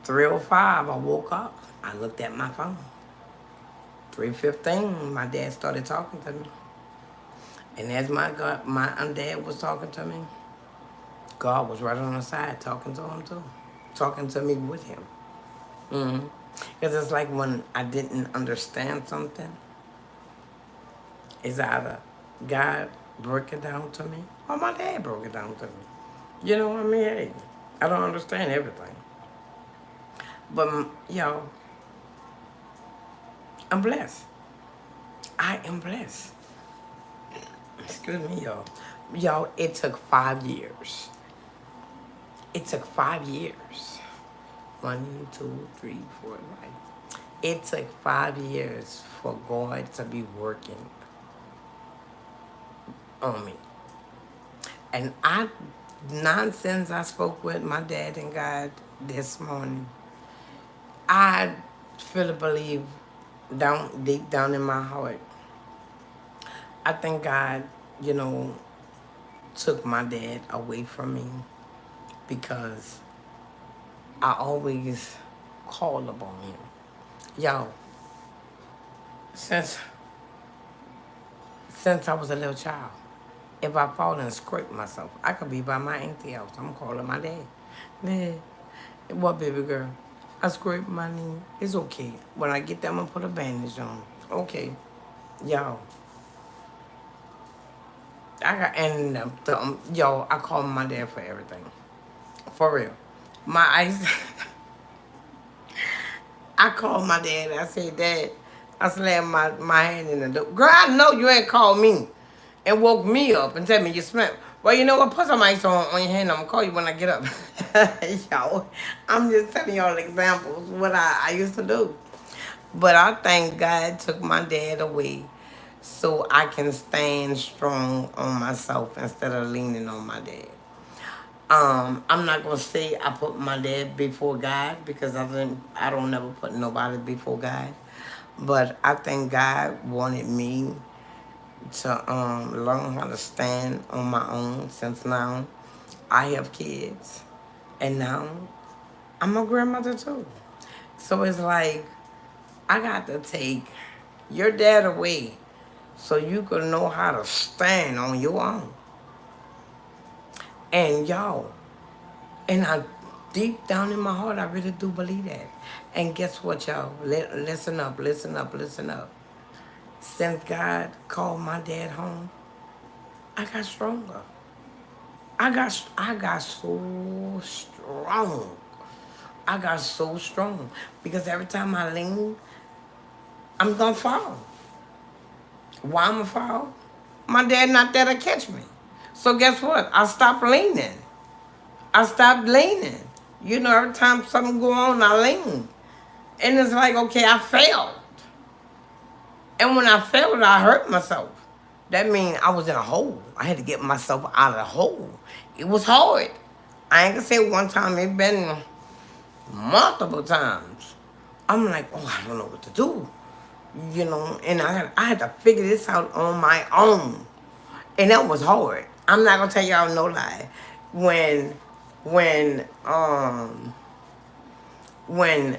3:05, I woke up. I looked at my phone. 3:15, my dad started talking to me. And as my dad was talking to me, God was right on the side talking to him too. Talking to me with him. Because it's like when I didn't understand something, it's either God broke it down to me or my dad broke it down to me. You know what I mean? Hey, I don't understand everything. But, y'all, I'm blessed. I am blessed. Excuse me, y'all. Y'all, it took 5 years. It took 5 years. 1, 2, 3, 4, 5. It took 5 years for God to be working on me. And nonsense I spoke with my dad and God this morning, I feel to believe deep down in my heart, I think God, you know, took my dad away from me because I always called upon him. Y'all, since I was a little child, if I fall and scrape myself, I could be by my auntie house. I'm calling my dad. Dad, what, baby girl? I scraped my knee. It's okay. When I get there, I'm going to put a bandage on. Okay. Y'all. I call my dad for everything. For real. My ice. I called my dad. I said, Dad, I slammed my hand in the door. Girl, I know you ain't called me and woke me up and tell me you slept. Well, you know what? Put some ice on your hand. I'm going to call you when I get up. Y'all, I'm just telling y'all examples what I used to do. But I thank God took my dad away so I can stand strong on myself instead of leaning on my dad. I'm not gonna say I put my dad before God because I don't never put nobody before God. But I think God wanted me to learn how to stand on my own since now I have kids and now I'm a grandmother too. So it's like I got to take your dad away so you can know how to stand on your own. And y'all, and I deep down in my heart, I really do believe that. And guess what, y'all? Listen up, listen up, listen up. Since God called my dad home, I got stronger. I got so strong. I got so strong because every time I lean, I'm gonna fall. Why I'm gonna fall? My dad not there to catch me. So guess what? I stopped leaning. I stopped leaning. You know, every time something go on, I lean. And it's like, okay, I failed. And when I failed, I hurt myself. That means I was in a hole. I had to get myself out of the hole. It was hard. I ain't gonna say one time, it been multiple times. I'm like, oh, I don't know what to do. You know, and I had to figure this out on my own. And that was hard. I'm not gonna tell y'all no lie. When when um when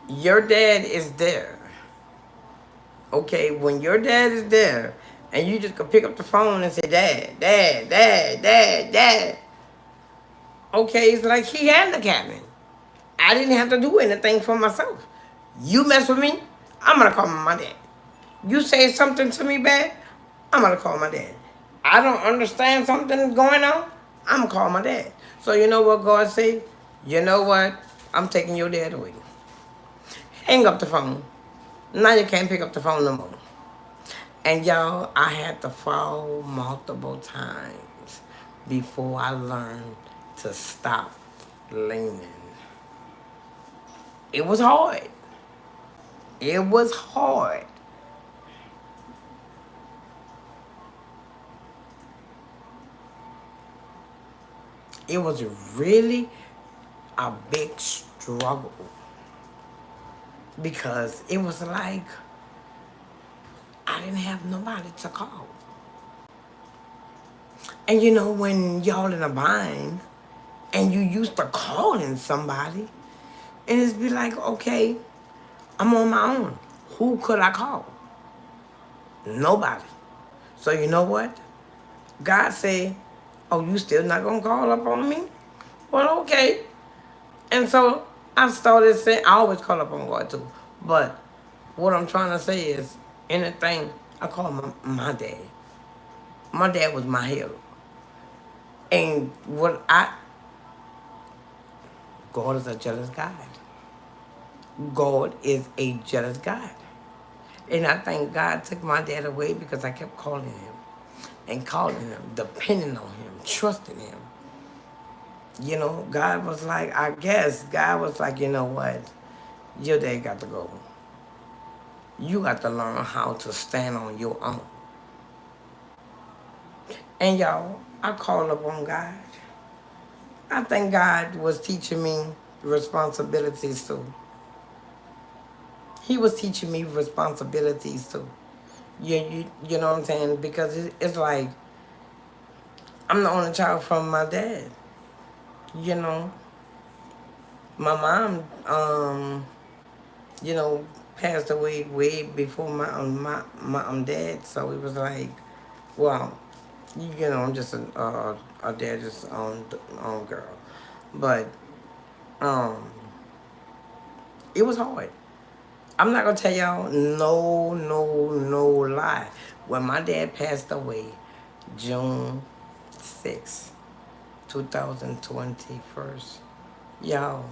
your dad is there, okay, when your dad is there and you just can pick up the phone and say, Dad, Dad, Dad, Dad, Dad. Okay, it's like he handicapped me. I didn't have to do anything for myself. You mess with me, I'm gonna call my dad. You say something to me bad, I'm gonna call my dad. I don't understand something going on, I'm gonna call my dad. So you know what God said? You know what? I'm taking your dad away. Hang up the phone. Now you can't pick up the phone no more. And y'all, I had to fall multiple times before I learned to stop leaning. It was hard. It was hard. It was really a big struggle because it was like I didn't have nobody to call. And you know, when y'all in a bind and you used to calling somebody, and it's be like, okay, I'm on my own. Who could I call? Nobody. So you know what? God said, oh, you still not gonna call up on me? Well, okay. And so I started saying, I always call up on God too. But what I'm trying to say is, anything, I call my dad. My dad was my hero. And God is a jealous God. God is a jealous God. And I think God took my dad away because I kept calling him and calling him, depending on him, trusting him. You know, God was like, I guess, God was like, you know what? Your dad got to go. You got to learn how to stand on your own. And y'all, I call upon God. I think God was teaching me responsibilities too. He was teaching me responsibilities too. You know what I'm saying? Because it's like I'm the only child from my dad. You know, my mom, you know, passed away way before my dad. So it was like, well, you know, I'm just a dad's own girl, but um, it was hard. I'm not gonna tell y'all no lie. When my dad passed away, June 6th, 2021, y'all,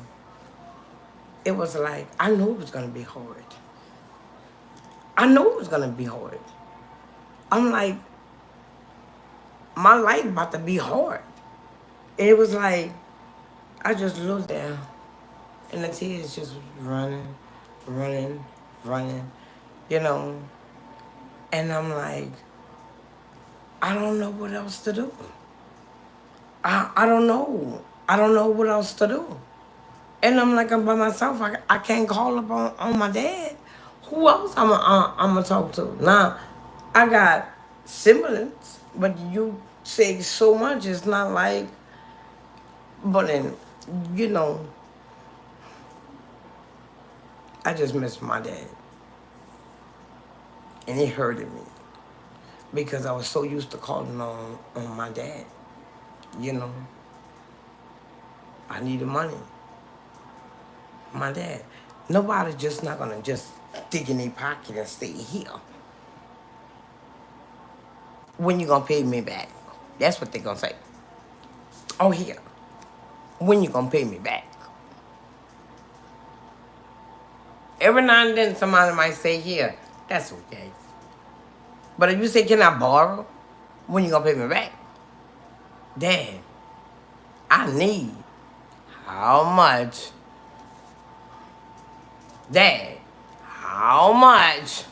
it was like I knew it was gonna be hard. I knew it was gonna be hard. I'm like, my life about to be hard. And it was like I just looked down and the tears just running, running, running, you know. And I'm like, I don't know what else to do. I don't know. I don't know what else to do. And I'm like, I'm by myself. I can't call up on my dad. Who else I'm gonna talk to? Now, I got siblings, but you say so much. It's not like, but then, you know, I just miss my dad. And it hurted me because I was so used to calling on my dad. You know, I needed money. My dad. Nobody just not gonna just dig in their pocket and stay here. When you gonna pay me back? That's what they gonna say. Oh, here. When you gonna pay me back? Every now and then somebody might say here. That's okay. But if you say, can I borrow? When you gonna pay me back? Dad, I need how much? Dad, how much?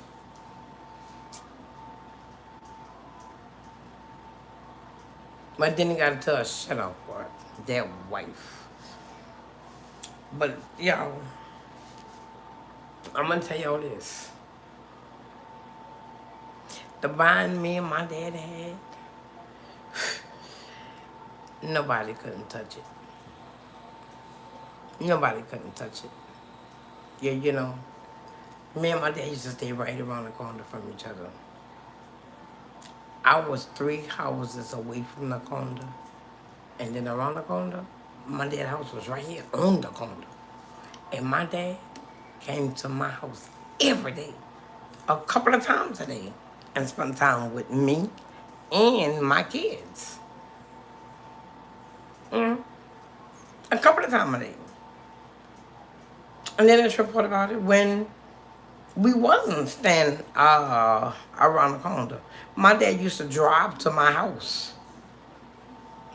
But then you gotta tell her, shut up, boy. That wife. But, y'all, I'm gonna tell y'all this. The bond me and my dad had, nobody couldn't touch it. Nobody couldn't touch it. Yeah, you know, me and my dad used to stay right around the corner from each other. I was 3 houses away from the corner. And then around the corner, my dad's house was right here on the corner. And my dad came to my house every day, a couple of times a day, and spent time with me and my kids. A couple of times a day. And then the trip part about it, when we wasn't staying around the corner, my dad used to drive to my house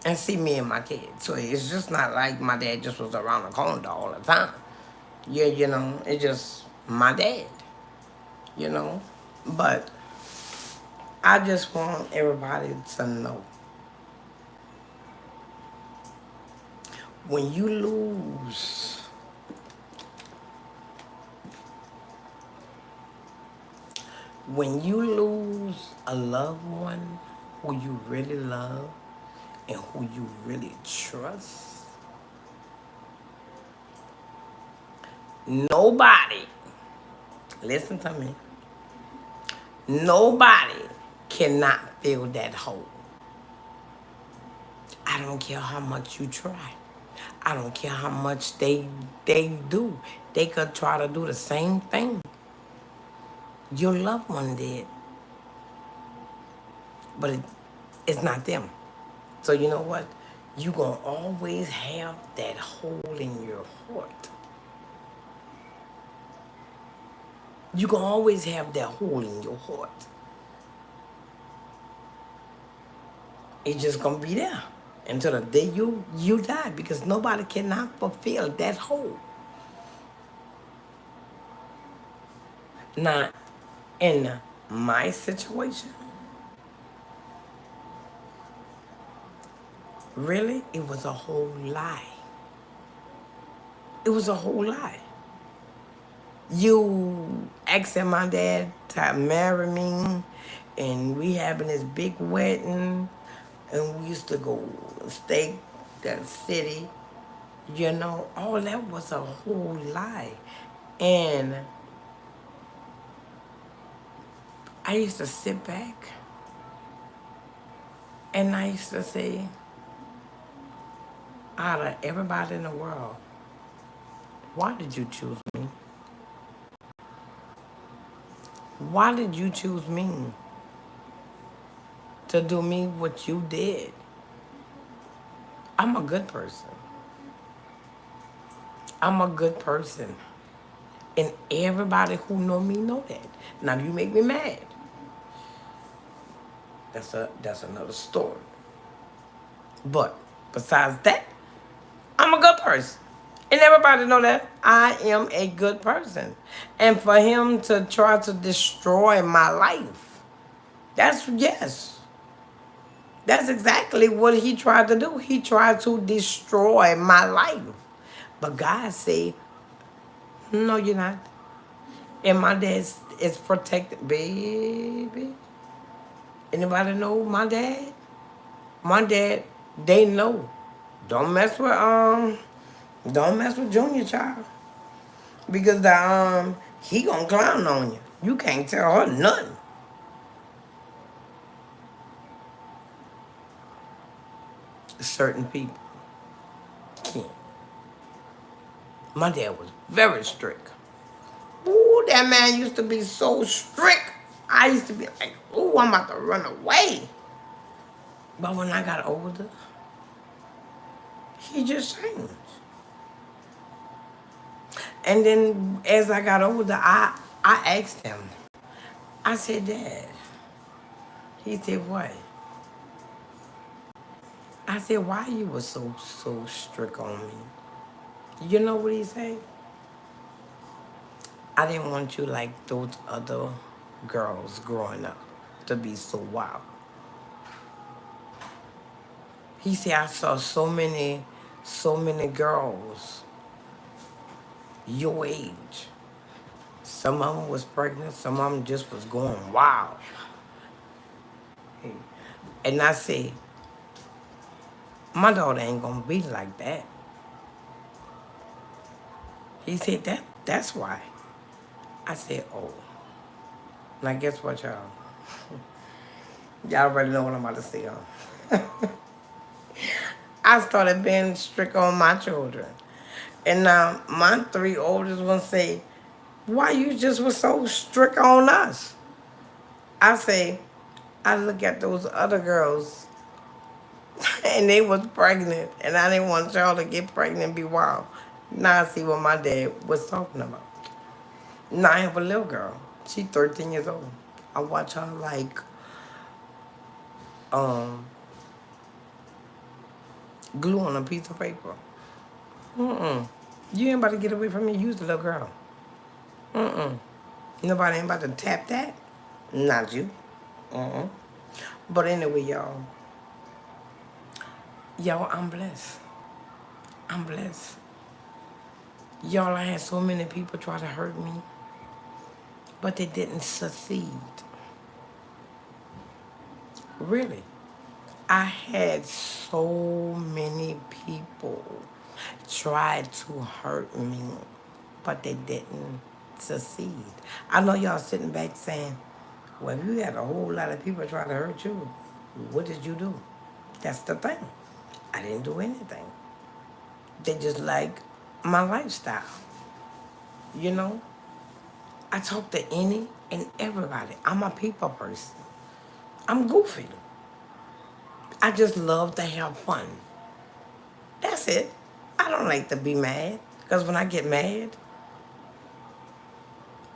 and see me and my kids. So it's just not like my dad just was around the corner all the time. Yeah, you know, it's just my dad, you know. But I just want everybody to know, when you lose a loved one who you really love and who you really trust, nobody, listen to me, nobody cannot fill that hole. I don't care how much you try. I don't care how much they do. They could try to do the same thing your loved one did. But it's not them. So you know what? You're going to always have that hole in your heart. You're going to always have that hole in your heart. It's just going to be there until the day you die, because nobody cannot fulfill that hole. Now, in my situation, really, it was a whole lie. It was a whole lie. You asking my dad to marry me, and we having this big wedding, and we used to go stay that city, you know, all that was a whole lie. And I used to sit back and I used to say, out of everybody in the world, why did you choose me? Why did you choose me to do me what you did? I'm a good person. I'm a good person. And everybody who know me know that. Now, you make me mad, that's another story. But besides that, I'm a good person. And everybody know that I am a good person. And for him to try to destroy my life, that's exactly what he tried to do. He tried to destroy my life. But God said, no, you're not. And my dad is protected, baby. Anybody know my dad? My dad, they know. Don't mess with Junior, child. Because he gonna clown on you. You can't tell her nothing. Certain people can't. My dad was very strict. Ooh, that man used to be so strict. I used to be like, ooh, I'm about to run away. But when I got older, he just changed. And then as I got older, I asked him. I said, Dad. He said, what? I said, why you were so strict on me? You know what he said? I didn't want you like those other girls growing up to be so wild. He said, I saw so many girls your age. Some of them was pregnant, some of them just was going wild. And I said, my daughter ain't gonna be like that. He said, that's why. I said, oh. Now guess what, y'all? Y'all already know what I'm about to say. I started being strict on my children. And now my three oldest ones say, why you just was so strict on us? I say, I look at those other girls and they was pregnant and I didn't want y'all to get pregnant and be wild. Now I see what my dad was talking about. Now I have a little girl. She's 13 years old. I watch her like glue on a piece of paper. Mm-mm. You ain't about to get away from me. Use the little girl. Mm-mm. Nobody ain't about to tap that. Not you. Mm-mm. But anyway, y'all. Y'all, I'm blessed. I'm blessed. Y'all, I had so many people try to hurt me, but they didn't succeed. Really. I had so many people try to hurt me, but they didn't succeed. I know y'all sitting back saying, well, if you had a whole lot of people try to hurt you, what did you do? That's the thing. I didn't do anything. They just like my lifestyle. You know? I talk to any and everybody. I'm a people person. I'm goofy. I just love to have fun. That's it. I don't like to be mad. Because when I get mad,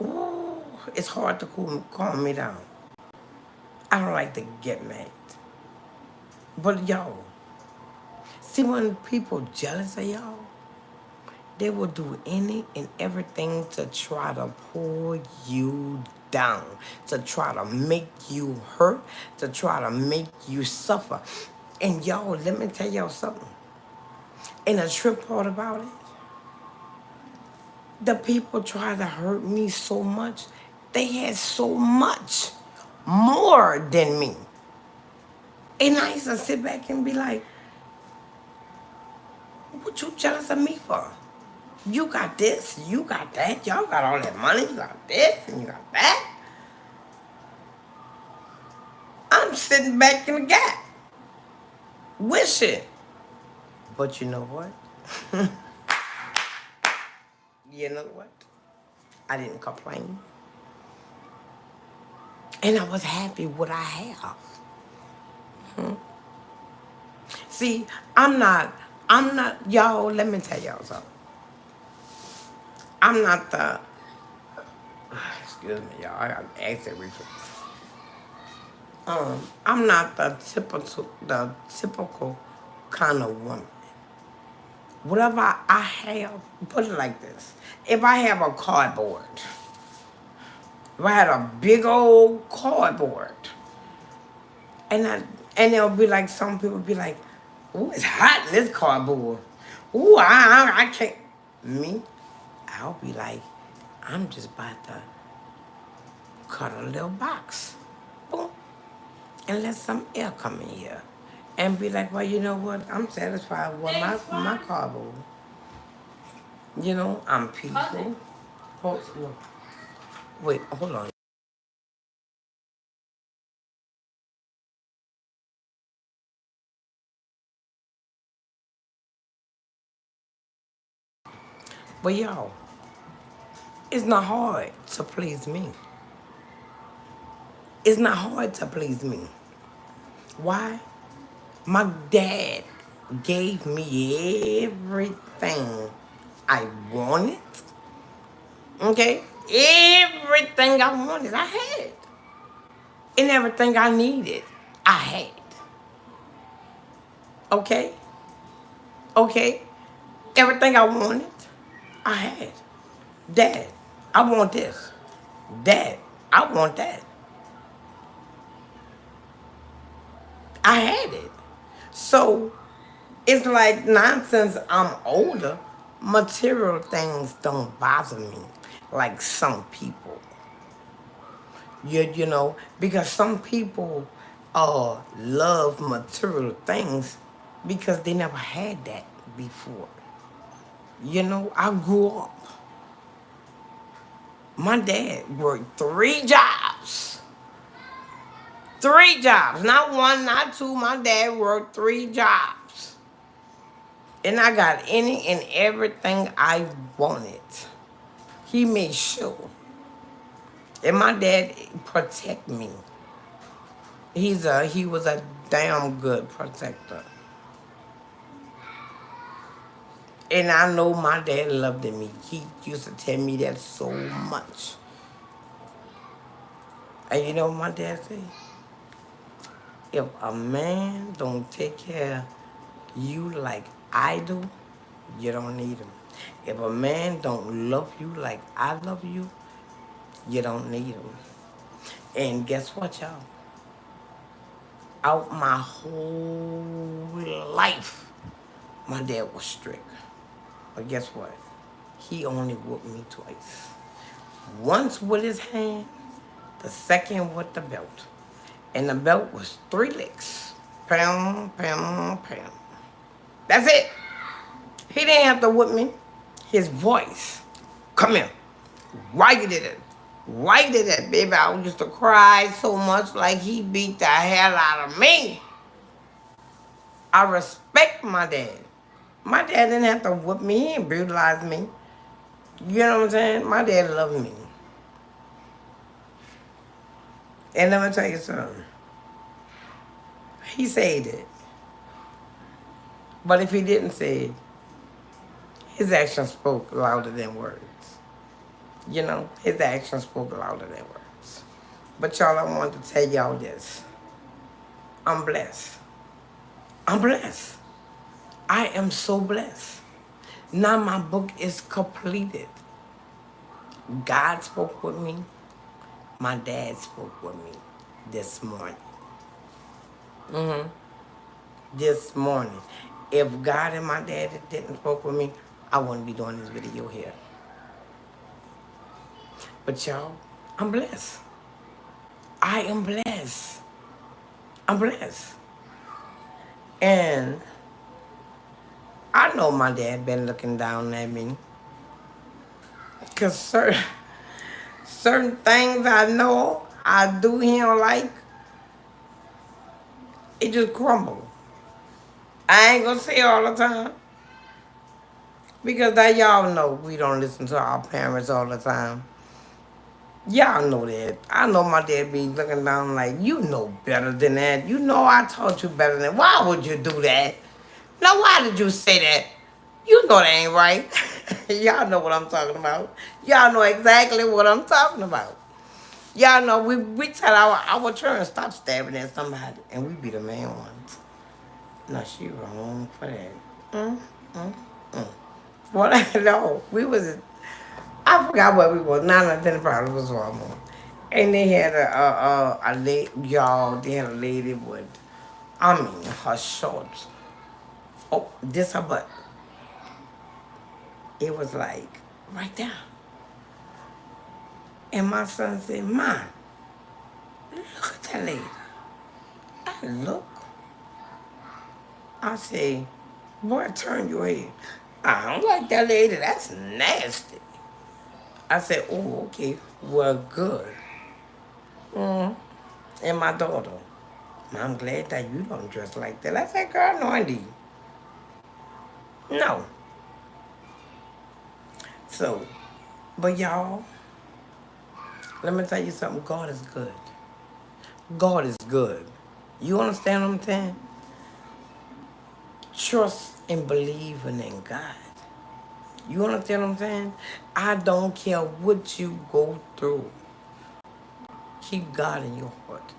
ooh, it's hard to calm me down. I don't like to get mad. But y'all, see when people jealous of y'all, they will do any and everything to try to pull you down, to try to make you hurt, to try to make you suffer. And y'all, let me tell y'all something. And the trip part about it, the people try to hurt me so much, they had so much more than me. And I used to sit back and be like, what you jealous of me for? You got this, you got that, y'all got all that money, you got this, and you got that. I'm sitting back in the gap, wishing. But you know what? You know what? I didn't complain. And I was happy with what I have. See, I'm not, y'all, let me tell y'all something. I'm not the, excuse me, y'all, I got an accent reflex. I'm not the typical kind of woman. Whatever I have, put it like this. If I have a cardboard, if I had a big old cardboard, and there'll be like, some people be like, ooh, it's hot in this cardboard. Ooh, I can't. Me, I'll be like, I'm just about to cut a little box. Boom. And let some air come in here. And be like, well, you know what? I'm satisfied with my cardboard. You know, I'm peaceful. Wait, hold on. But y'all, it's not hard to please me. It's not hard to please me. Why? My dad gave me everything I wanted. Okay? Everything I wanted, I had. And everything I needed, I had. Okay? Okay? Everything I wanted, I had. Dad, I want this. Dad, I want that. I had it. So it's like nonsense. I'm older. Material things don't bother me like some people. You know, because some people love material things because they never had that before. You know, I grew up. My dad worked 3 jobs. 3 jobs. Not one, not two. My dad worked 3 jobs. And I got any and everything I wanted. He made sure. And my dad protect me. He was a damn good protector. And I know my dad loved me. He used to tell me that so much. And you know what my dad said? If a man don't take care of you like I do, you don't need him. If a man don't love you like I love you, you don't need him. And guess what, y'all? Out my whole life, my dad was strict. But guess what? He only whooped me twice. Once with his hand, the second with the belt. And the belt was 3 licks. Pound, pound, pound. That's it. He didn't have to whip me. His voice. Come here. Why you did it? Why you did that, baby? I used to cry so much like he beat the hell out of me. I respect my dad. My dad didn't have to whip me. He didn't brutalize me. You know what I'm saying? My dad loved me. And let me tell you something. He said it. But if he didn't say it, his actions spoke louder than words. You know, his actions spoke louder than words. But y'all, I wanted to tell y'all this. I'm blessed. I'm blessed. I am so blessed. Now my book is completed. God spoke with me. My dad spoke with me this morning. This morning. If God and my dad didn't spoke with me, I wouldn't be doing this video here. But y'all, I'm blessed. I am blessed. I'm blessed. And I know my dad been looking down at me. Because certain things I know I do he don't like, it just crumble. I ain't gonna say all the time. Because that y'all know we don't listen to our parents all the time. Y'all know that. I know my dad be looking down like, you know better than that. You know I taught you better than that. Why would you do that? Now, why did you say that? You know that ain't right. Y'all know what I'm talking about. Y'all know exactly what I'm talking about. Y'all know we tell our children stop stabbing at somebody, and we be the main ones. No, she wrong for that. Mm, mm, mm. What I know, we was, I forgot what we was. 9 or 10 probably was Walmart. And they had a lady, y'all, they had a lady with, I mean, her shorts. Oh, this her butt. It was like, right there. And my son said, Mom, look at that lady. I look. I say, boy, turn your head. I don't like that lady. That's nasty. I said, oh, okay. Well, good. And my daughter, I'm glad that you don't dress like that. I said, girl, no, indeed. No. So, but y'all, let me tell you something. God is good. God is good. You understand what I'm saying? trust and believing in God. You understand what I'm saying? I don't care what you go through. Keep God in your heart.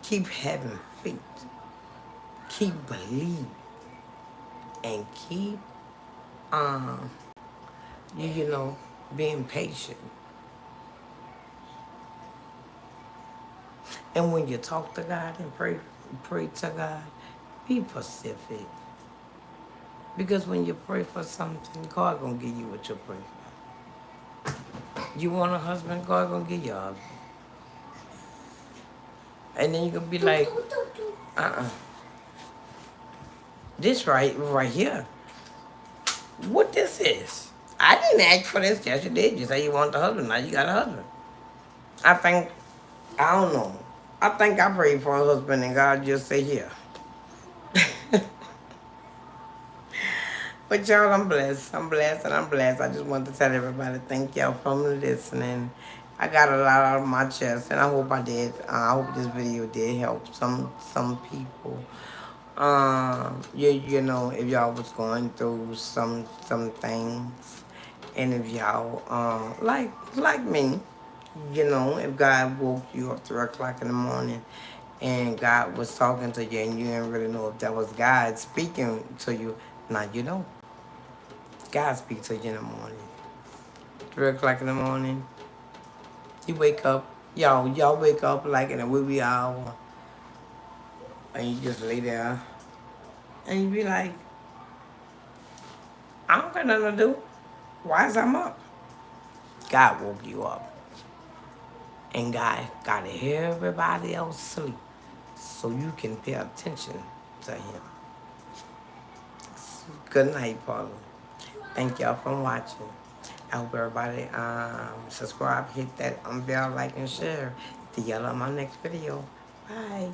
Keep having faith. Keep believing. And keep, you know, being patient. And when you talk to God and pray to God, be specific. Because when you pray for something, God gonna give you what you pray for. You want a husband, God gonna give you a husband. And then you gonna be like, this right here. What this is? I didn't ask for this. Yes, you did. You say you want the husband. Now you got a husband. I think, I don't know. I think I prayed for a husband and God just said, yeah. But y'all, I'm blessed. I'm blessed and I'm blessed. I just want to tell everybody thank y'all for listening. I got a lot out of my chest, and I hope I did. I hope this video did help some people. You know, if y'all was going through some things, and if y'all like me, you know, if God woke you up 3 o'clock in the morning, and God was talking to you, and you didn't really know if that was God speaking to you, now you know. God speaks to you in the morning. 3 o'clock in the morning. You wake up. Y'all wake up like in a wee hour. And you just lay there. And you be like, I don't got nothing to do. Why is I'm up? God woke you up. And God got everybody else sleep. So you can pay attention to him. Good night, Paula. Thank y'all for watching. I hope everybody subscribe, hit that bell, like, and share. See y'all on my next video. Bye.